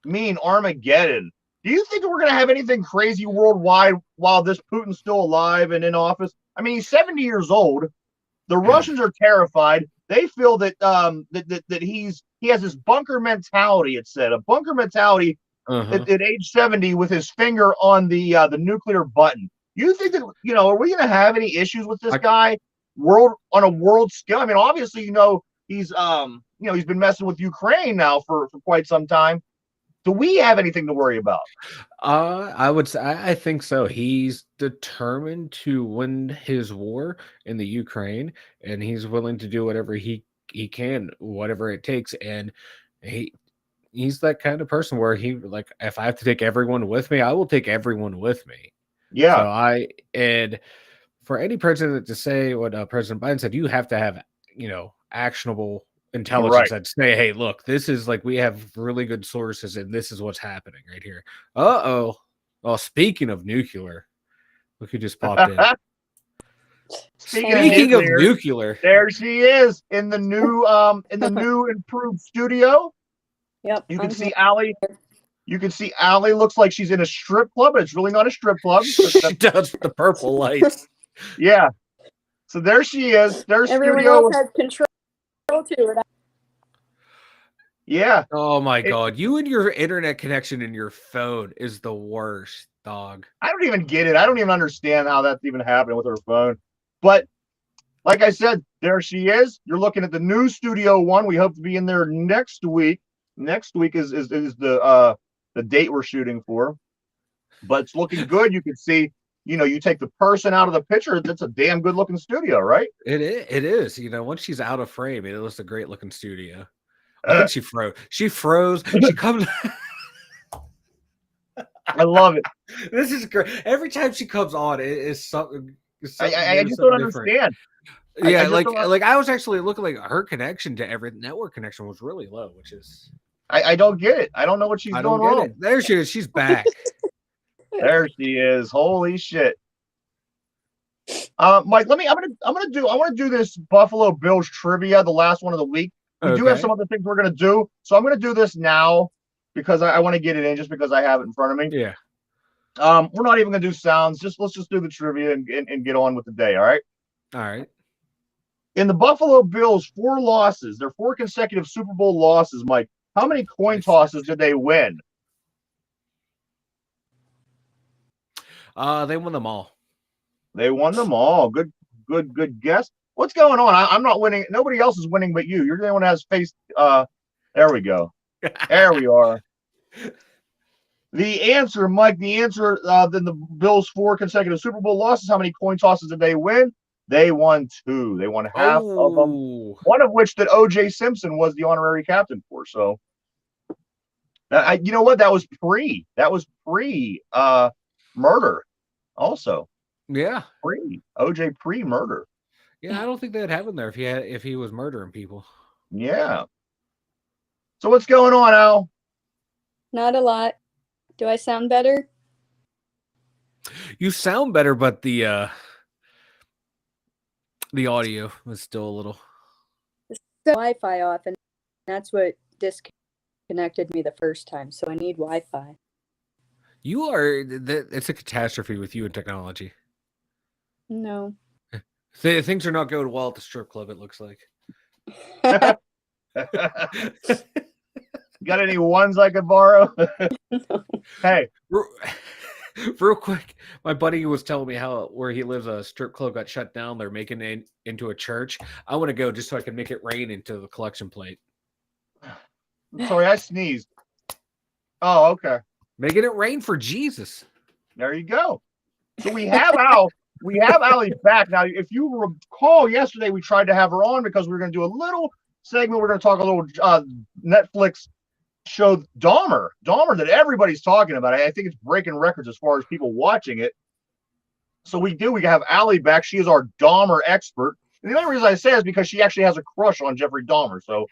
mean Armageddon. Do you think we're going to have anything crazy worldwide while this Putin's still alive and in office? I mean, he's 70 years old. The Russians are terrified. They feel that that he has this bunker mentality. It said a bunker mentality at age 70 with his finger on the nuclear button. You think that are we going to have any issues with this guy on a world scale? I mean, obviously, he's he's been messing with Ukraine now for quite some time. Do we have anything to worry about? I would say I think so. He's determined to win his war in the Ukraine, and he's willing to do whatever he can, whatever it takes. And he's that kind of person where if I have to take everyone with me, I will take everyone with me. Yeah. So and for any president to say what President Biden said, you have to have actionable intelligence that say, hey, look, this is we have really good sources and this is what's happening right here. Well, speaking of nuclear, look who just popped in. Speaking of nuclear, there she is in the new improved studio. Yep. You can see Allie. You can see Allie looks like she's in a strip club, but it's really not a strip club. She does with the purple lights. Yeah. So there she is. There's everyone studio. else has control too. Yeah. Oh my God. You and your internet connection in your phone is the worst, dog. I don't even get it. I don't even understand how that's even happening with her phone. But like I said, there she is. You're looking at the new Studio One. We hope to be in there next week. Next week is the date we're shooting for. But it's looking good. You can see, you take the person out of the picture, it's a damn good looking studio, right? It is. Once she's out of frame, it looks a great looking studio. I think she froze. She froze. She comes. I love it. This is great. Every time she comes on, it is something. I just don't understand. Yeah, I was actually looking her connection to every network connection was really low, which is. I don't get it. I don't know what she's doing wrong. There she is. She's back. There she is. Holy shit. Mike, I want to do this Buffalo Bills trivia, the last one of the week. We do have some other things we're going to do. So I'm going to do this now because I want to get it in just because I have it in front of me. Yeah. We're not even going to do sounds. Let's just do the trivia and get on with the day. All right. All right. In the Buffalo Bills, 4 losses, their 4 consecutive Super Bowl losses, Mike, how many coin tosses did they win? They won them all. They won them all. Good guess. What's going on? I'm not winning. Nobody else is winning but you. You're the only one that has faced. There we go. There we are. The answer, Mike, then the Bills' 4 consecutive Super Bowl losses. How many coin tosses did they win? They won 2. They won half of them. One of which that O.J. Simpson was the honorary captain for. So, you know what? That was pre murder. Also, yeah, O.J. pre-murder. Yeah, I don't think they'd have him there if he was murdering people. Yeah. So what's going on, Al? Not a lot. Do I sound better? You sound better, but the audio was still a little. Wi-Fi off, and that's what disconnected me the first time. So I need Wi-Fi. It's a catastrophe with you and technology. No. Things are not going well at the strip club, it looks like. Got any ones I could borrow? No. Hey, Real quick, my buddy was telling me how where he lives, a strip club got shut down. They're making it into a church. I want to go just so I can make it rain into the collection plate. Sorry, I sneezed. Oh, okay. Making it rain for Jesus. There you go. So we have Al. We have Allie back now. If you recall, yesterday we tried to have her on because we were going to do a little segment. We're going to talk a little Netflix show Dahmer that everybody's talking about. I think it's breaking records as far as people watching it. So we have Allie back. She is our Dahmer expert. And the only reason I say it is because she actually has a crush on Jeffrey Dahmer. So,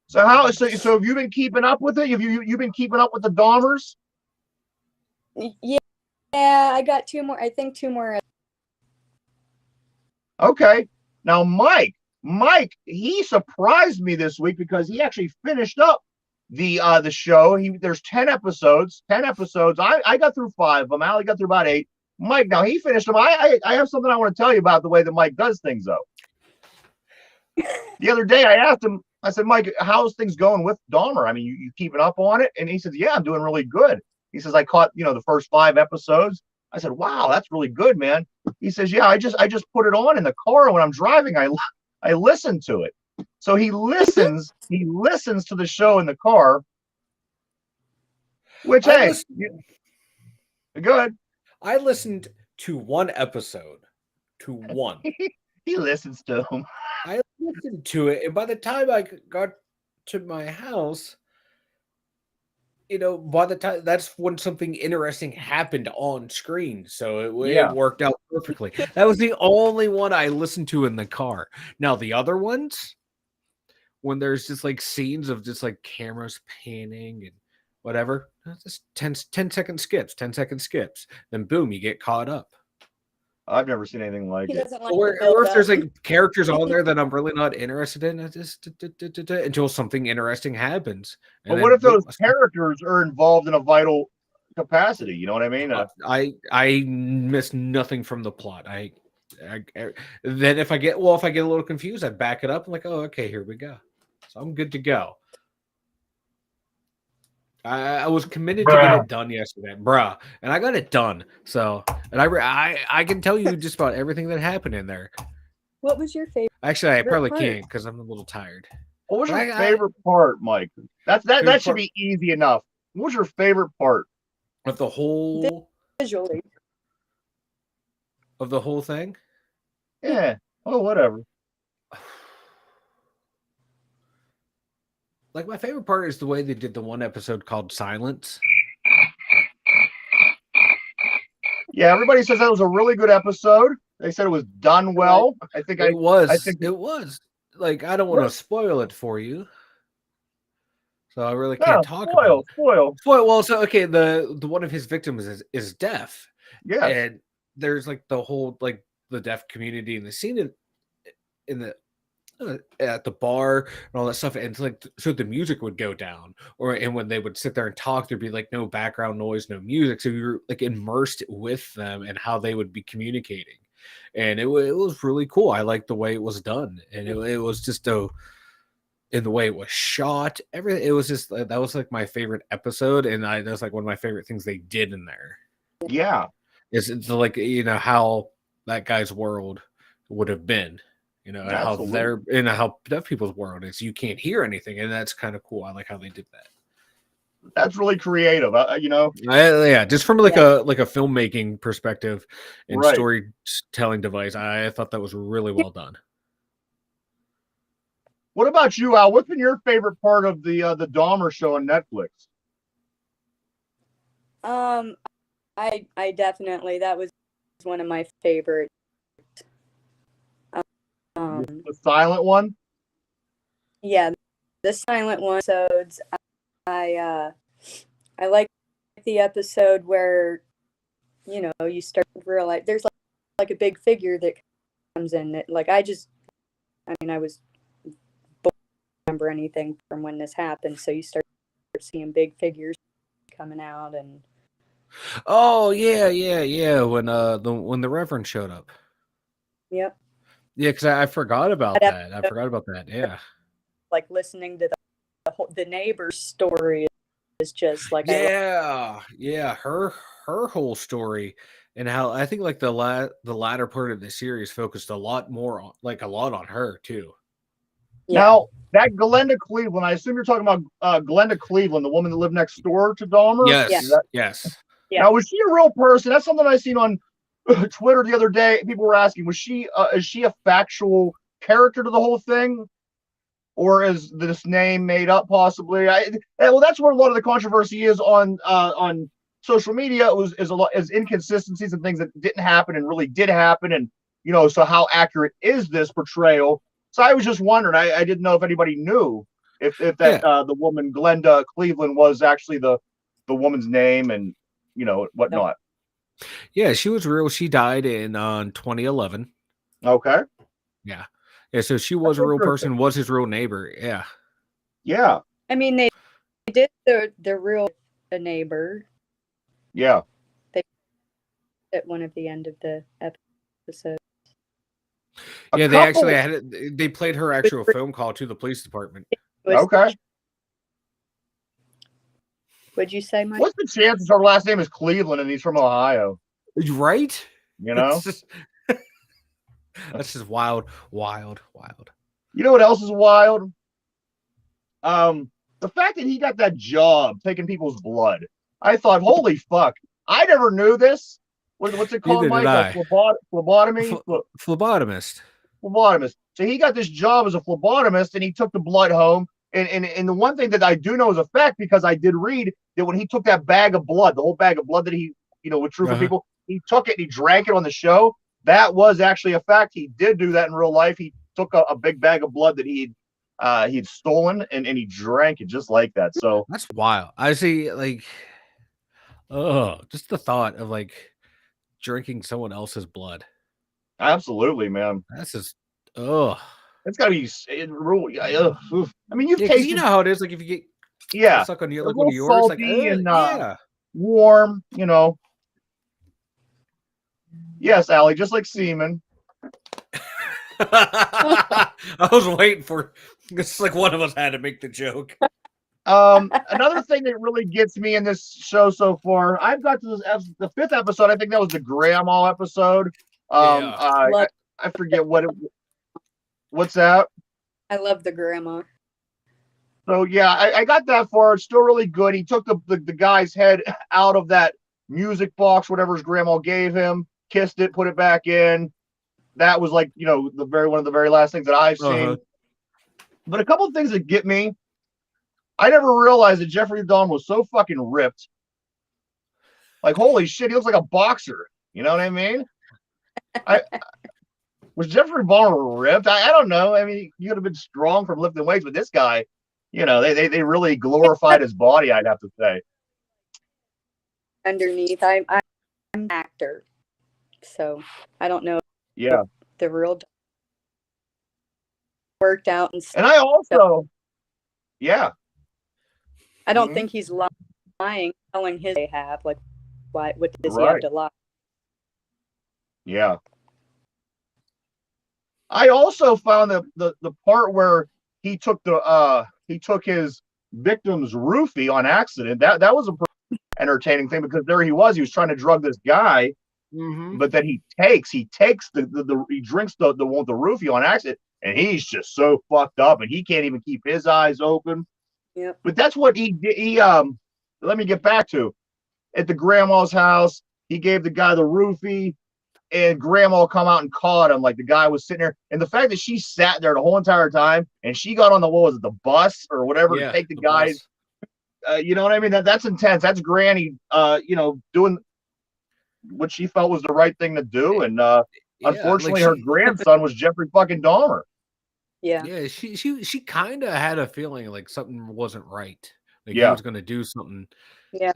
so have you been keeping up with it? Have you been keeping up with the Dahmers? Yeah, I got two more. I think two more. Okay. Now, Mike, he surprised me this week because he actually finished up the show. There's 10 episodes. I got through 5 of them. Allie got through about 8. Mike, now he finished them. I have something I want to tell you about the way that Mike does things, though. The other day, I asked him. I said, Mike, how's things going with Dahmer? I mean, you keeping up on it? And he said, yeah, I'm doing really good. He says, I caught, the first 5 episodes. I said, wow, that's really good, man. He says, yeah, I just put it on in the car when I'm driving. I listen to it. So he listens to the show in the car. Which, hey, good. I listened to one episode. To one. He listens to them. I listened to it, and by the time I got to my house, by the time that's when something interesting happened on screen. So it worked out perfectly. That was the only one I listened to in the car. Now, the other ones, when there's just like scenes of just like cameras panning and whatever, just 10-second skips, 10-second skips. Then boom, you get caught up. I've never seen anything like it. Or if there's like characters on there that I'm really not interested in, I just until something interesting happens. But what if those characters are involved in a vital capacity? You know what I mean? I miss nothing from the plot. Then if I get a little confused, I back it up. I'm like, oh, okay, here we go. So I'm good to go. I was committed to get it done yesterday, and I got it done. So, and I can tell you just about everything that happened in there. What was your favorite? Actually, I probably can't because I'm a little tired. What was your favorite part, Mike? That should be easy enough. What was your favorite part of the whole visually of the whole thing? Yeah. Oh, whatever. Like, my favorite part is the way they did the one episode called Silence. Yeah, everybody says that was a really good episode. They said it was done well. It was. Like, I don't want to spoil it for you. So I really can't talk about it. Spoil. Well, so, okay, the one of his victims is deaf. Yeah. And there's, like, the whole, like, the deaf community and the scene in the at the bar and all that stuff, and like so the music would go down, and when they would sit there and talk, there'd be like no background noise, no music, so you were like immersed with them and how they would be communicating, and it was really cool. I liked the way it was done, and it was just in the way it was shot, everything. It was just that was like my favorite episode, and that's like one of my favorite things they did in there. Yeah, it's like how that guy's world would have been. And how how deaf people's world is. You can't hear anything, and that's kind of cool. I like how they did that. That's really creative, just from like a filmmaking perspective and storytelling device, I thought that was really well done. What about you, Al? What's been your favorite part of the Dahmer show on Netflix? I definitely, that was one of my favorites. The silent one? Yeah, the silent one episodes. I like the episode where you start to realize there's like a big figure that comes in. I was don't remember anything from when this happened, so you start seeing big figures coming out and. Oh yeah. When the Reverend showed up. Yep. Yeah, because I forgot about that. I forgot about that. Yeah. Like listening to the neighbor's story just like yeah, her whole story and how I think like the latter part of the series focused a lot more on on her too. Yeah. Now, that Glenda Cleveland, I assume you're talking about Glenda Cleveland, the woman that lived next door to Dahmer? Yes, yes. Yeah. Now, was she a real person? That's something I seen on Twitter the other day. People were asking, is she a factual character to the whole thing? Or is this name made up possibly? Well, that's where a lot of the controversy is on social media. Is a lot is inconsistencies and things that didn't happen and really did happen, and so how accurate is this portrayal? So I was just wondering. I didn't know if anybody knew if that the woman Glenda Cleveland was actually the woman's name and whatnot. Yeah, she was real. She died in 2011. Okay. Yeah. Yeah, so she was a real person, was his real neighbor. Yeah. Yeah. I mean, they did the real neighbor. Yeah. At one of the end of the episode. Yeah, they actually they played her actual phone call to the police department. Okay. What'd you say, Mike? What's the chances her last name is Cleveland and he's from Ohio? Right? That's just wild. You know what else is wild? The fact that he got that job taking people's blood. I thought, holy fuck! I never knew this. What's it called, Mike? Phlebotomy. Phlebotomist. Phlebotomist. So he got this job as a phlebotomist, and he took the blood home. And the one thing that I do know is a fact, because I did read that when he took that bag of blood, the whole bag of blood that he withdrew from people, he took it and he drank it on the show. That was actually a fact. He did do that in real life. He took a big bag of blood that he'd stolen and he drank it just like that. So that's wild. I see, just the thought of drinking someone else's blood. Absolutely, man. That's just it's gotta be really. I mean, you've tasted. You know how it is. Like if you get stuck on the other one of yours, salty and warm. Yes, Allie, just like semen. I was waiting for. It's like one of us had to make the joke. Another thing that really gets me in this show so far, I've got to the 5th episode. I think that was the grandma episode. I forget what's that? I love the grandma. So yeah, I got that far. It's still really good. He took the guy's head out of that music box, whatever his grandma gave him, kissed it, put it back in. That was one of the very last things that I've seen. But a couple of things that get me. I never realized that Jeffrey Dahmer was so fucking ripped. Like, holy shit, he looks like a boxer. You know what I mean? Was Jeffrey Dahmer ripped? I don't know. I mean, he could have been strong from lifting weights, but this guy, they really glorified his body, I'd have to say. Underneath, I'm an actor, so I don't know. Yeah. The real worked out and stuff. And I also, I don't think he's lying, telling his they have. Like, what does he have to lie? Yeah. I also found the part where he took his victim's roofie on accident. That was a pretty entertaining thing, because there he was trying to drug this guy, but then he takes he drinks the roofie on accident, and he's just so fucked up, and he can't even keep his eyes open. Yep. But that's what he did. Let me get back to at the grandma's house. He gave the guy the roofie, and grandma come out and caught him. Like, the guy was sitting there, and the fact that she sat there the whole entire time, and she got on the bus or whatever to take the guys. You know what I mean? That's intense. That's Granny, doing what she felt was the right thing to do, and unfortunately, her grandson was Jeffrey fucking Dahmer. Yeah. She kind of had a feeling like something wasn't right. Like he was going to do something. Yeah.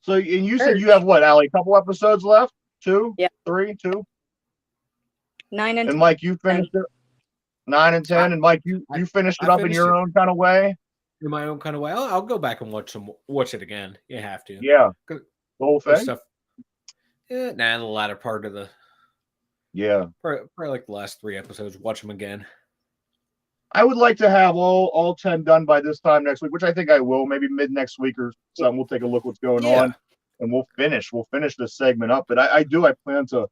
So, and you said you have what, Allie? A couple episodes left? 2? Yeah. 3? 2? 9 and 10. And Mike, you finished it. 9 and 10, and Mike, you finished it up in your own kind of way. In my own kind of way, I'll go back and watch it again. You have to. Yeah. The whole thing. Stuff. The latter part of the. Yeah. Probably like the last 3 episodes. Watch them again. I would like to have all 10 done by this time next week, which I think I will. Maybe mid next week or something. We'll take a look what's going on, and we'll finish this segment up. But I plan to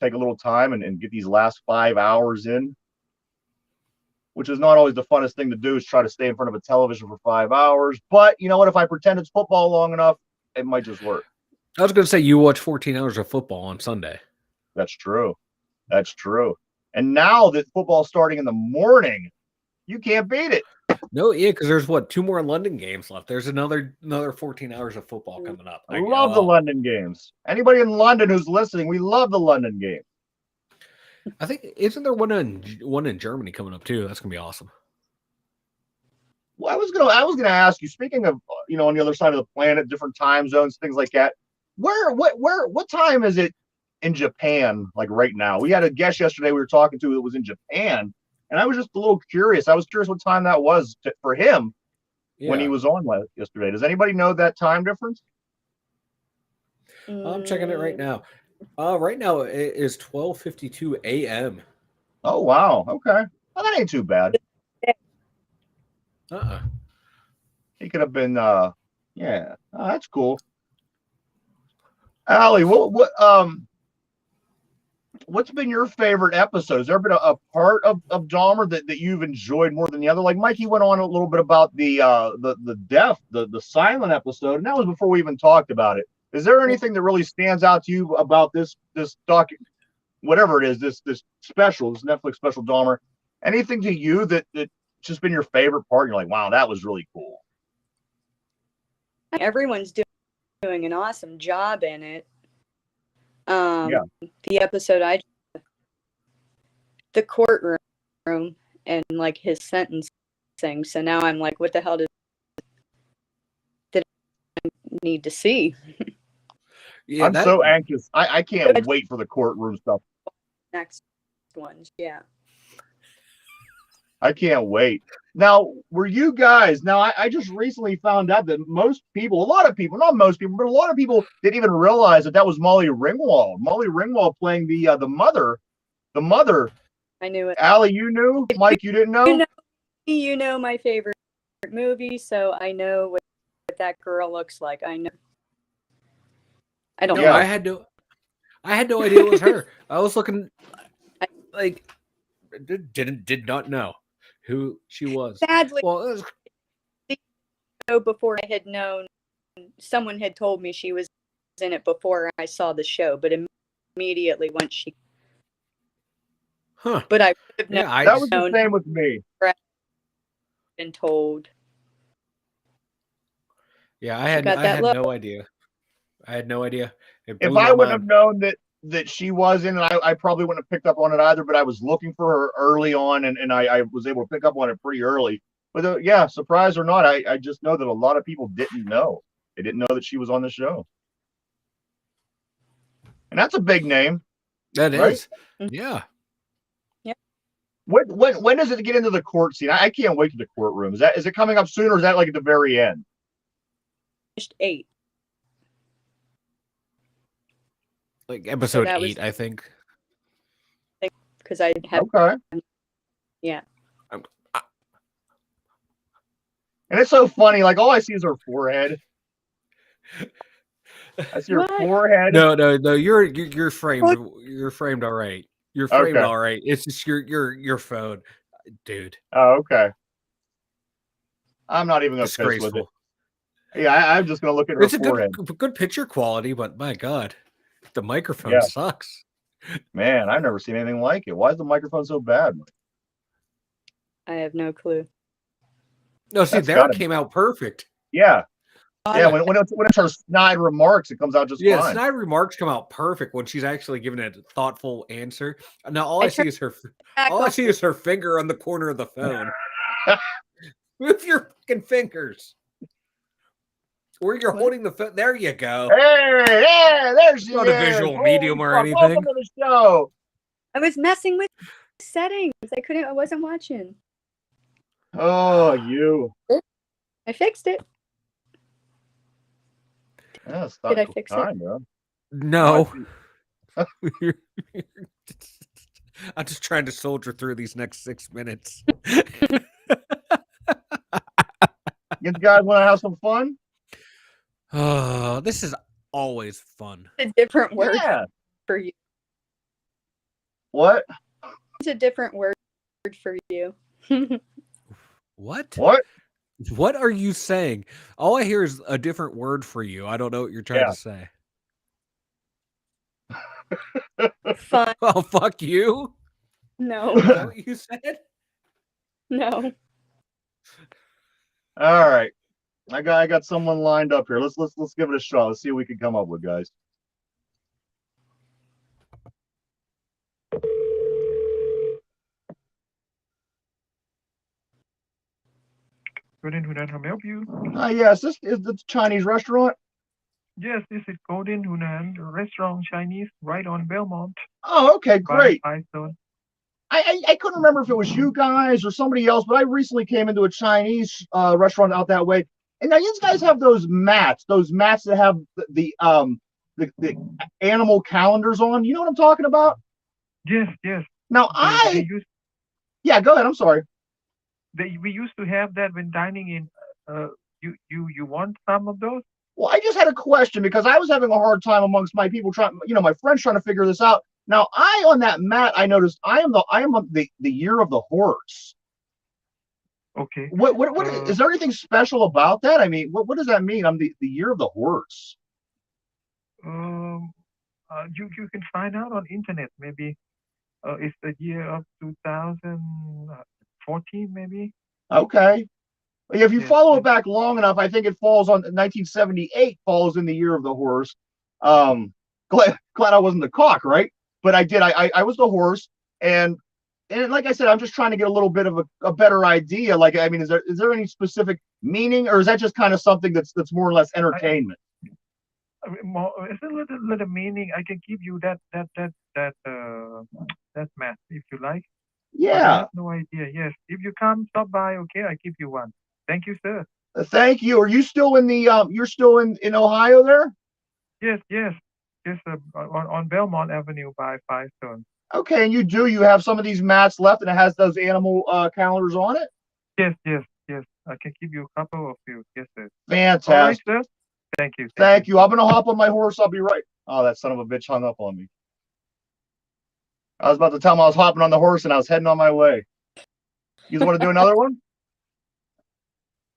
take a little time and get these last 5 hours in, which is not always the funnest thing to do, is try to stay in front of a television for 5 hours. But you know what? If I pretend it's football long enough, it might just work. I was going to say you watch 14 hours of football on Sunday. That's true. And now that football's starting in the morning, you can't beat it. No, yeah, because there's 2 more London games left. There's another 14 hours of football coming up. I love the London games. Anybody in London who's listening, we love the London game. I think isn't there one in Germany coming up too? That's gonna be awesome. Well, I was gonna ask you. Speaking of on the other side of the planet, different time zones, things like that. What time is it in Japan? Like right now, we had a guest yesterday we were talking to that was in Japan, and I was just a little curious. I was curious what time that was for him when he was on yesterday. Does anybody know that time difference? I'm checking it right now. Right now it is 12:52 a.m. Oh wow, okay. Well, that ain't too bad. He could have been yeah. Oh, that's cool. Allie, what's been your favorite episode? Has there been a part of Dahmer that you've enjoyed more than the other? Like Mikey went on a little bit about the deaf, the silent episode, and that was before we even talked about it. Is there anything that really stands out to you about this whatever it is, this special, this Netflix special Dahmer? Anything to you that just been your favorite part? You're like, wow, that was really cool. Everyone's doing an awesome job in it. The episode the courtroom and like his sentencing. So now I'm like, what the hell did I need to see? Yeah, I'm so anxious. I can't wait for the courtroom stuff. Next ones, yeah. I can't wait. Now, were you guys? Now, I just recently found out that most people, a lot of people, not most people, but a lot of people didn't even realize that was Molly Ringwald. Molly Ringwald playing the mother. The mother. I knew it. Allie, you knew. Mike, you didn't know. You know my favorite movie, so I know what that girl looks like. I know. I don't know. I had no idea it was her. I was looking like did not know who she was. Sadly, well, before I had known, someone had told me she was in it before I saw the show, but immediately once she. But I would have known. That was the same with me. Been told. Yeah, I had no idea. I had no idea. If I wouldn't have known that she was in it, I probably wouldn't have picked up on it either, but I was looking for her early on, and I was able to pick up on it pretty early. But yeah, surprise or not, I just know that a lot of people didn't know. They didn't know that she was on the show. And that's a big name. That right? is. Yeah. Yeah. When does it get into the court scene? I can't wait to the courtroom. Is it coming up soon, or is that like at the very end? 8. Like episode 8, I think. Because I have. Okay. Yeah. And it's so funny. Like all I see is her forehead. I see her forehead. No. You're framed. You're framed all right. You're framed all right. It's just your phone, dude. Oh, okay. I'm not even gonna piss with it. Yeah, I'm just gonna look at her forehead. It's a good picture quality, but my God, the microphone sucks. Man, I've never seen anything like it. Why is the microphone so bad? I have no clue. No, see, there it came out perfect. Yeah. Yeah, when it's her snide remarks, it comes out just fine. Yeah, snide remarks come out perfect when she's actually giving a thoughtful answer. Now all I see is her finger on the corner of the phone. Move your fucking fingers. Where you're holding the phone. There you go. Hey, there she is. Not a visual medium or anything. Welcome to the show. I was messing with settings. I wasn't watching. Oh, you. I fixed it. Yeah, did I fix it? No. I'm just trying to soldier through these next 6 minutes. You guys want to have some fun? Oh, this is always fun. A different word Yeah. for you. What? It's a different word for you. What? What? What are you saying? All I hear is a different word for you. I don't know what you're trying to say. Fun. Oh, fuck you. No. Is that what you said? No. All right. I got someone lined up here. Let's give it a shot. Let's see what we can come up with, guys. Golden Hunan, how may I help you? Yes, this is the Chinese restaurant. Yes, this is Golden Hunan Restaurant Chinese right on Belmont. Oh, okay, great. By Stone. I couldn't remember if it was you guys or somebody else, but I recently came into a Chinese restaurant out that way. And now you guys have those mats that have the animal calendars on. You know what I'm talking about? Yes, yes. Now yeah, go ahead. I'm sorry. We used to have that when dining in. You want some of those? Well, I just had a question because I was having a hard time amongst my people my friends trying to figure this out. Now, on that mat, I noticed I am the year of the horse. Okay. What is there anything special about that? I mean, what does that mean? I'm the year of the horse. You can find out on internet. Maybe it's the year of 2014, maybe. Okay. If you follow it back long enough, I think it falls on 1978. Falls in the year of the horse. Glad I wasn't the cock, right? But I did. I was the horse, and like I said, I'm just trying to get a little bit of a better idea. Like, I mean, is there any specific meaning, or is that just kind of something that's more or less entertainment? It's a little meaning. I can give you that math if you like. Yeah. I have no idea. Yes, if you come, stop by. Okay, I give you one. Thank you, sir. Thank you. Are you still in the you're still in Ohio there? Yes. On Belmont Avenue by Firestone. Okay, and you have some of these mats left, and it has those animal calendars on it? Yes. I can give you a couple of you. Yes, sir. Fantastic. All right, sir. Thank you. Thank you. I'm gonna hop on my horse. I'll be right. Oh, that son of a bitch hung up on me. I was about to tell him I was hopping on the horse and I was heading on my way. You want to do another one?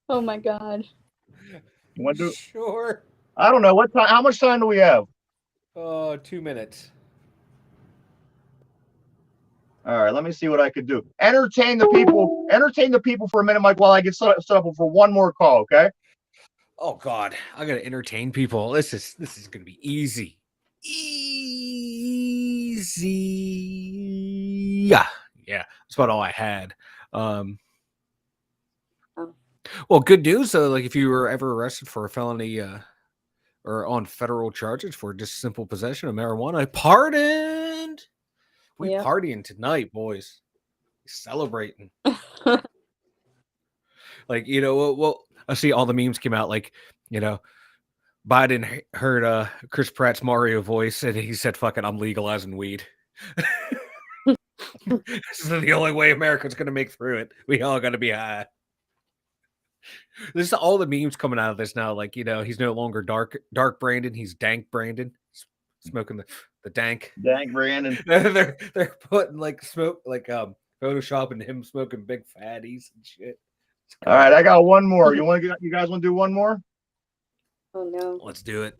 Oh my God. You want to do? Sure. I don't know what time. How much time do we have? 2 minutes. All right, let me see what I could do. Entertain the people for a minute, Mike, while I get set up for one more call. Okay. Oh God, I gotta entertain people. This is gonna be easy. Easy. Yeah. That's about all I had. Well, good news though. Like, if you were ever arrested for a felony or on federal charges for just simple possession of marijuana, I pardoned. We partying tonight, boys. Celebrating. Like, well, I see all the memes came out. Like, Biden heard Chris Pratt's Mario voice and he said, "Fuck it, I'm legalizing weed." This is the only way America's gonna make through it. We all gotta be high. This is all the memes coming out of this now. Like, he's no longer dark Brandon. He's dank Brandon, smoking the dank. Dank Brandon. they're putting like smoke, like photoshopping him smoking big fatties and shit. All right, I got one more. You guys want to do one more? Oh no. Let's do it.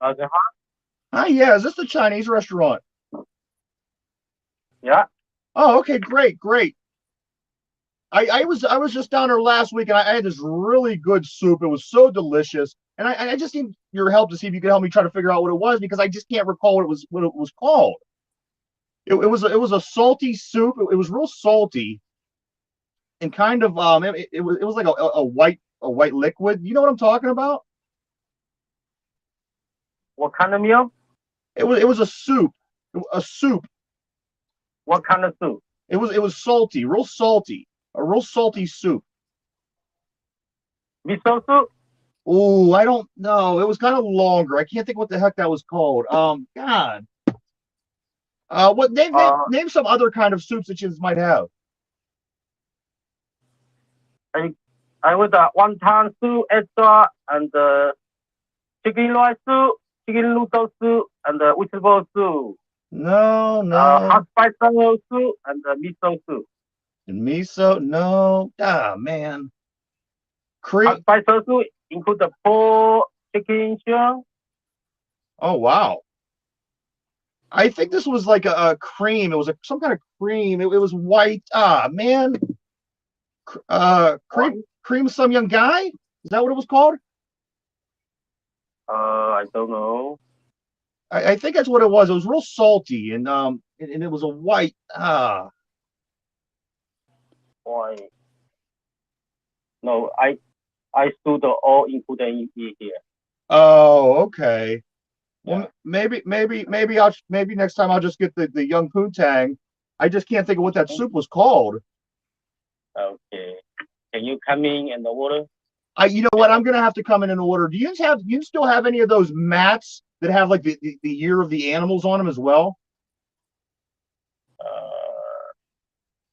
Hi, yeah. Is this the Chinese restaurant? Yeah. Oh, okay, great. I was just down there last week and I had this really good soup. It was so delicious, and I just need your help to see if you can help me try to figure out what it was, because I just can't recall what it was called. It was a salty soup. It was real salty, and kind of it was like a white liquid. You know what I'm talking about? What kind of meal? It was a soup. A soup. What kind of soup? It was salty, real salty. A real salty soup. Miso soup? Oh, I don't know. It was kind of longer. I can't think what the heck that was called. God. What name some other kind of soups that you might have. I was wonton soup extra and chicken rice soup, chicken noodle soup, and vegetable soup. No. Hot spice soup and miso soup. And miso, no. Ah, man. Hot spice soup include the pork, chicken, shell. Oh, wow. I think this was like a cream. It was some kind of cream. It was white. Ah, man. Cream some young guy? Is that what it was called? I don't know. I think that's what it was. It was real salty and it was a white. Why? No, I stood all included in here. Oh, okay. Well, Yeah. maybe next time I'll just get the young poontang. I just can't think of what that soup was called. Okay. Can you come in and order? You know what? I'm gonna have to come in and order. Do you still have any of those mats that have like the year of the animals on them as well?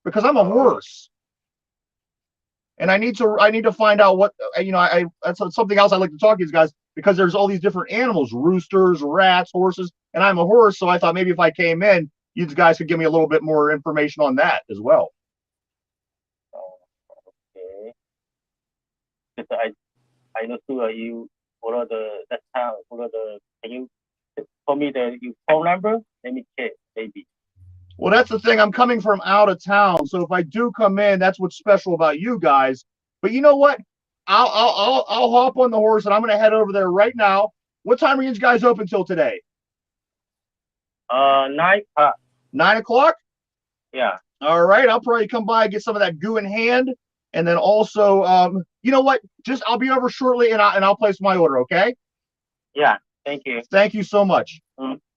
Because I'm a horse, and I need to find out what that's something else I'd like to talk to you guys, because there's all these different animals: roosters, rats, horses, and I'm a horse. So I thought maybe if I came in, you guys could give me a little bit more information on that as well. Okay. Because I know you follow that time. Can you tell me your phone number? Let me check, maybe. Well, that's the thing. I'm coming from out of town, so if I do come in, that's what's special about you guys. But you know what? I'll hop on the horse and I'm gonna head over there right now. What time are you guys open till today? 9 o'clock. 9 o'clock? Yeah. All right. I'll probably come by and get some of that goo in hand, and then also, you know what? Just I'll be over shortly, and I'll place my order. Okay? Yeah. Thank you. Thank you so much.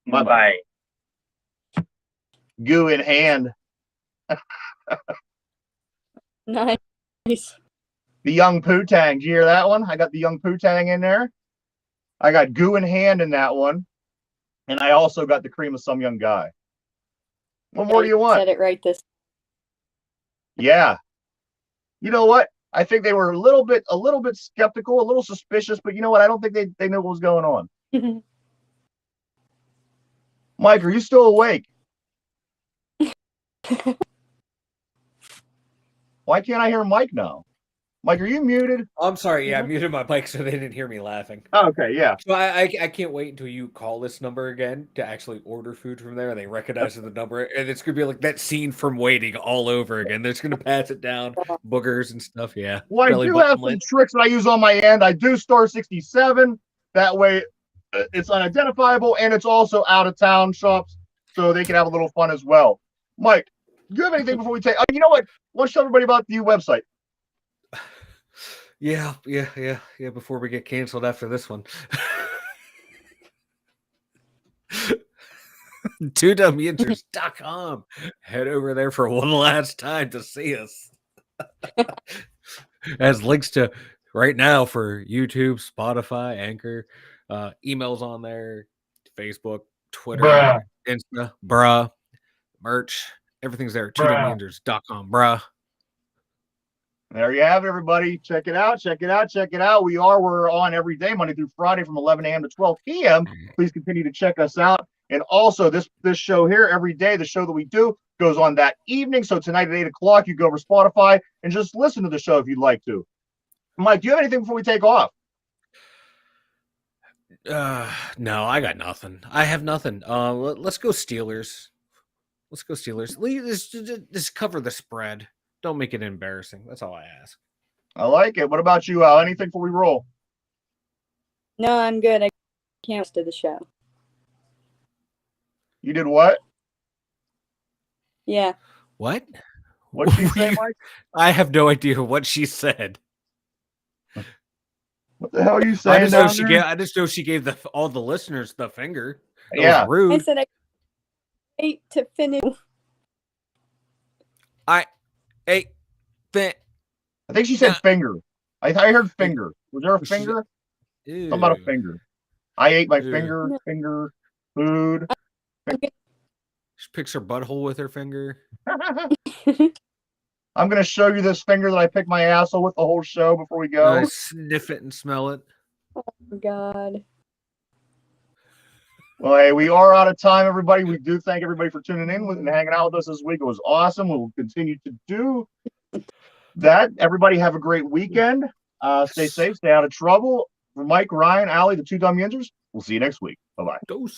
Bye. Goo in hand. Nice. The young poontang. Did you hear that one? I got the young poontang in there. I got goo in hand in that one, and I also got the cream of some young guy. What more do you want? Said it right this. Yeah. You know what? I think they were a little bit skeptical, a little suspicious, but you know what? I don't think they knew what was going on. Mike, are you still awake? Why can't I hear Mike now? Mike, are you muted? I'm sorry. Yeah, I muted my mic so they didn't hear me laughing. Oh, okay, yeah. So I can't wait until you call this number again to actually order food from there. They recognize the number, and it's gonna be like that scene from Waiting all over again. They're just gonna pass it down, boogers and stuff. Yeah. Well, I do have some tricks that I use on my end. I do star 67. That way, it's unidentifiable, and it's also out of town shops, so they can have a little fun as well. Mike, do you have anything before we take? You know what? Let's tell everybody about the website. Yeah. Before we get canceled after this one. 2dumyinzers.com. Head over there for one last time to see us. Has links to right now for YouTube, Spotify, Anchor, emails on there, Facebook, Twitter, Insta, merch. Everything's there. 2dumyinzers.com, bruh. There you have it, everybody. Check it out. We're on every day, Monday through Friday from 11 a.m. to 12 p.m. Please continue to check us out. And also this show here every day, the show that we do goes on that evening. So tonight at 8 o'clock, you go over Spotify and just listen to the show if you'd like to. Mike, do you have anything before we take off? No, I got nothing. I have nothing. Let's go Steelers. Just cover the spread. Don't make it embarrassing. That's all I ask. I like it. What about you, Al? Anything before we roll? No, I'm good. I can't to the show. You did what? Yeah. What? What did she say, Mike? I have no idea what she said. What the hell are you saying? I just know she gave all the listeners the finger. That Yeah. was rude. I said I ate to finish. I ate that. I think she said Yeah. finger. I heard finger. Was there a She said- finger? Something about a finger. I ate my Ew. finger, food. She picks her butthole with her finger. I'm going to show you this finger that I picked my asshole with the whole show before we go. Sniff it and smell it. God. Well, hey, we are out of time, everybody. We do thank everybody for tuning in and hanging out with us this week. It was awesome. We will continue to do that. Everybody have a great weekend. Stay safe, stay out of trouble. For Mike, Ryan, Allie, the two Dum Yinzers, we'll see you next week. Bye-bye. Dose.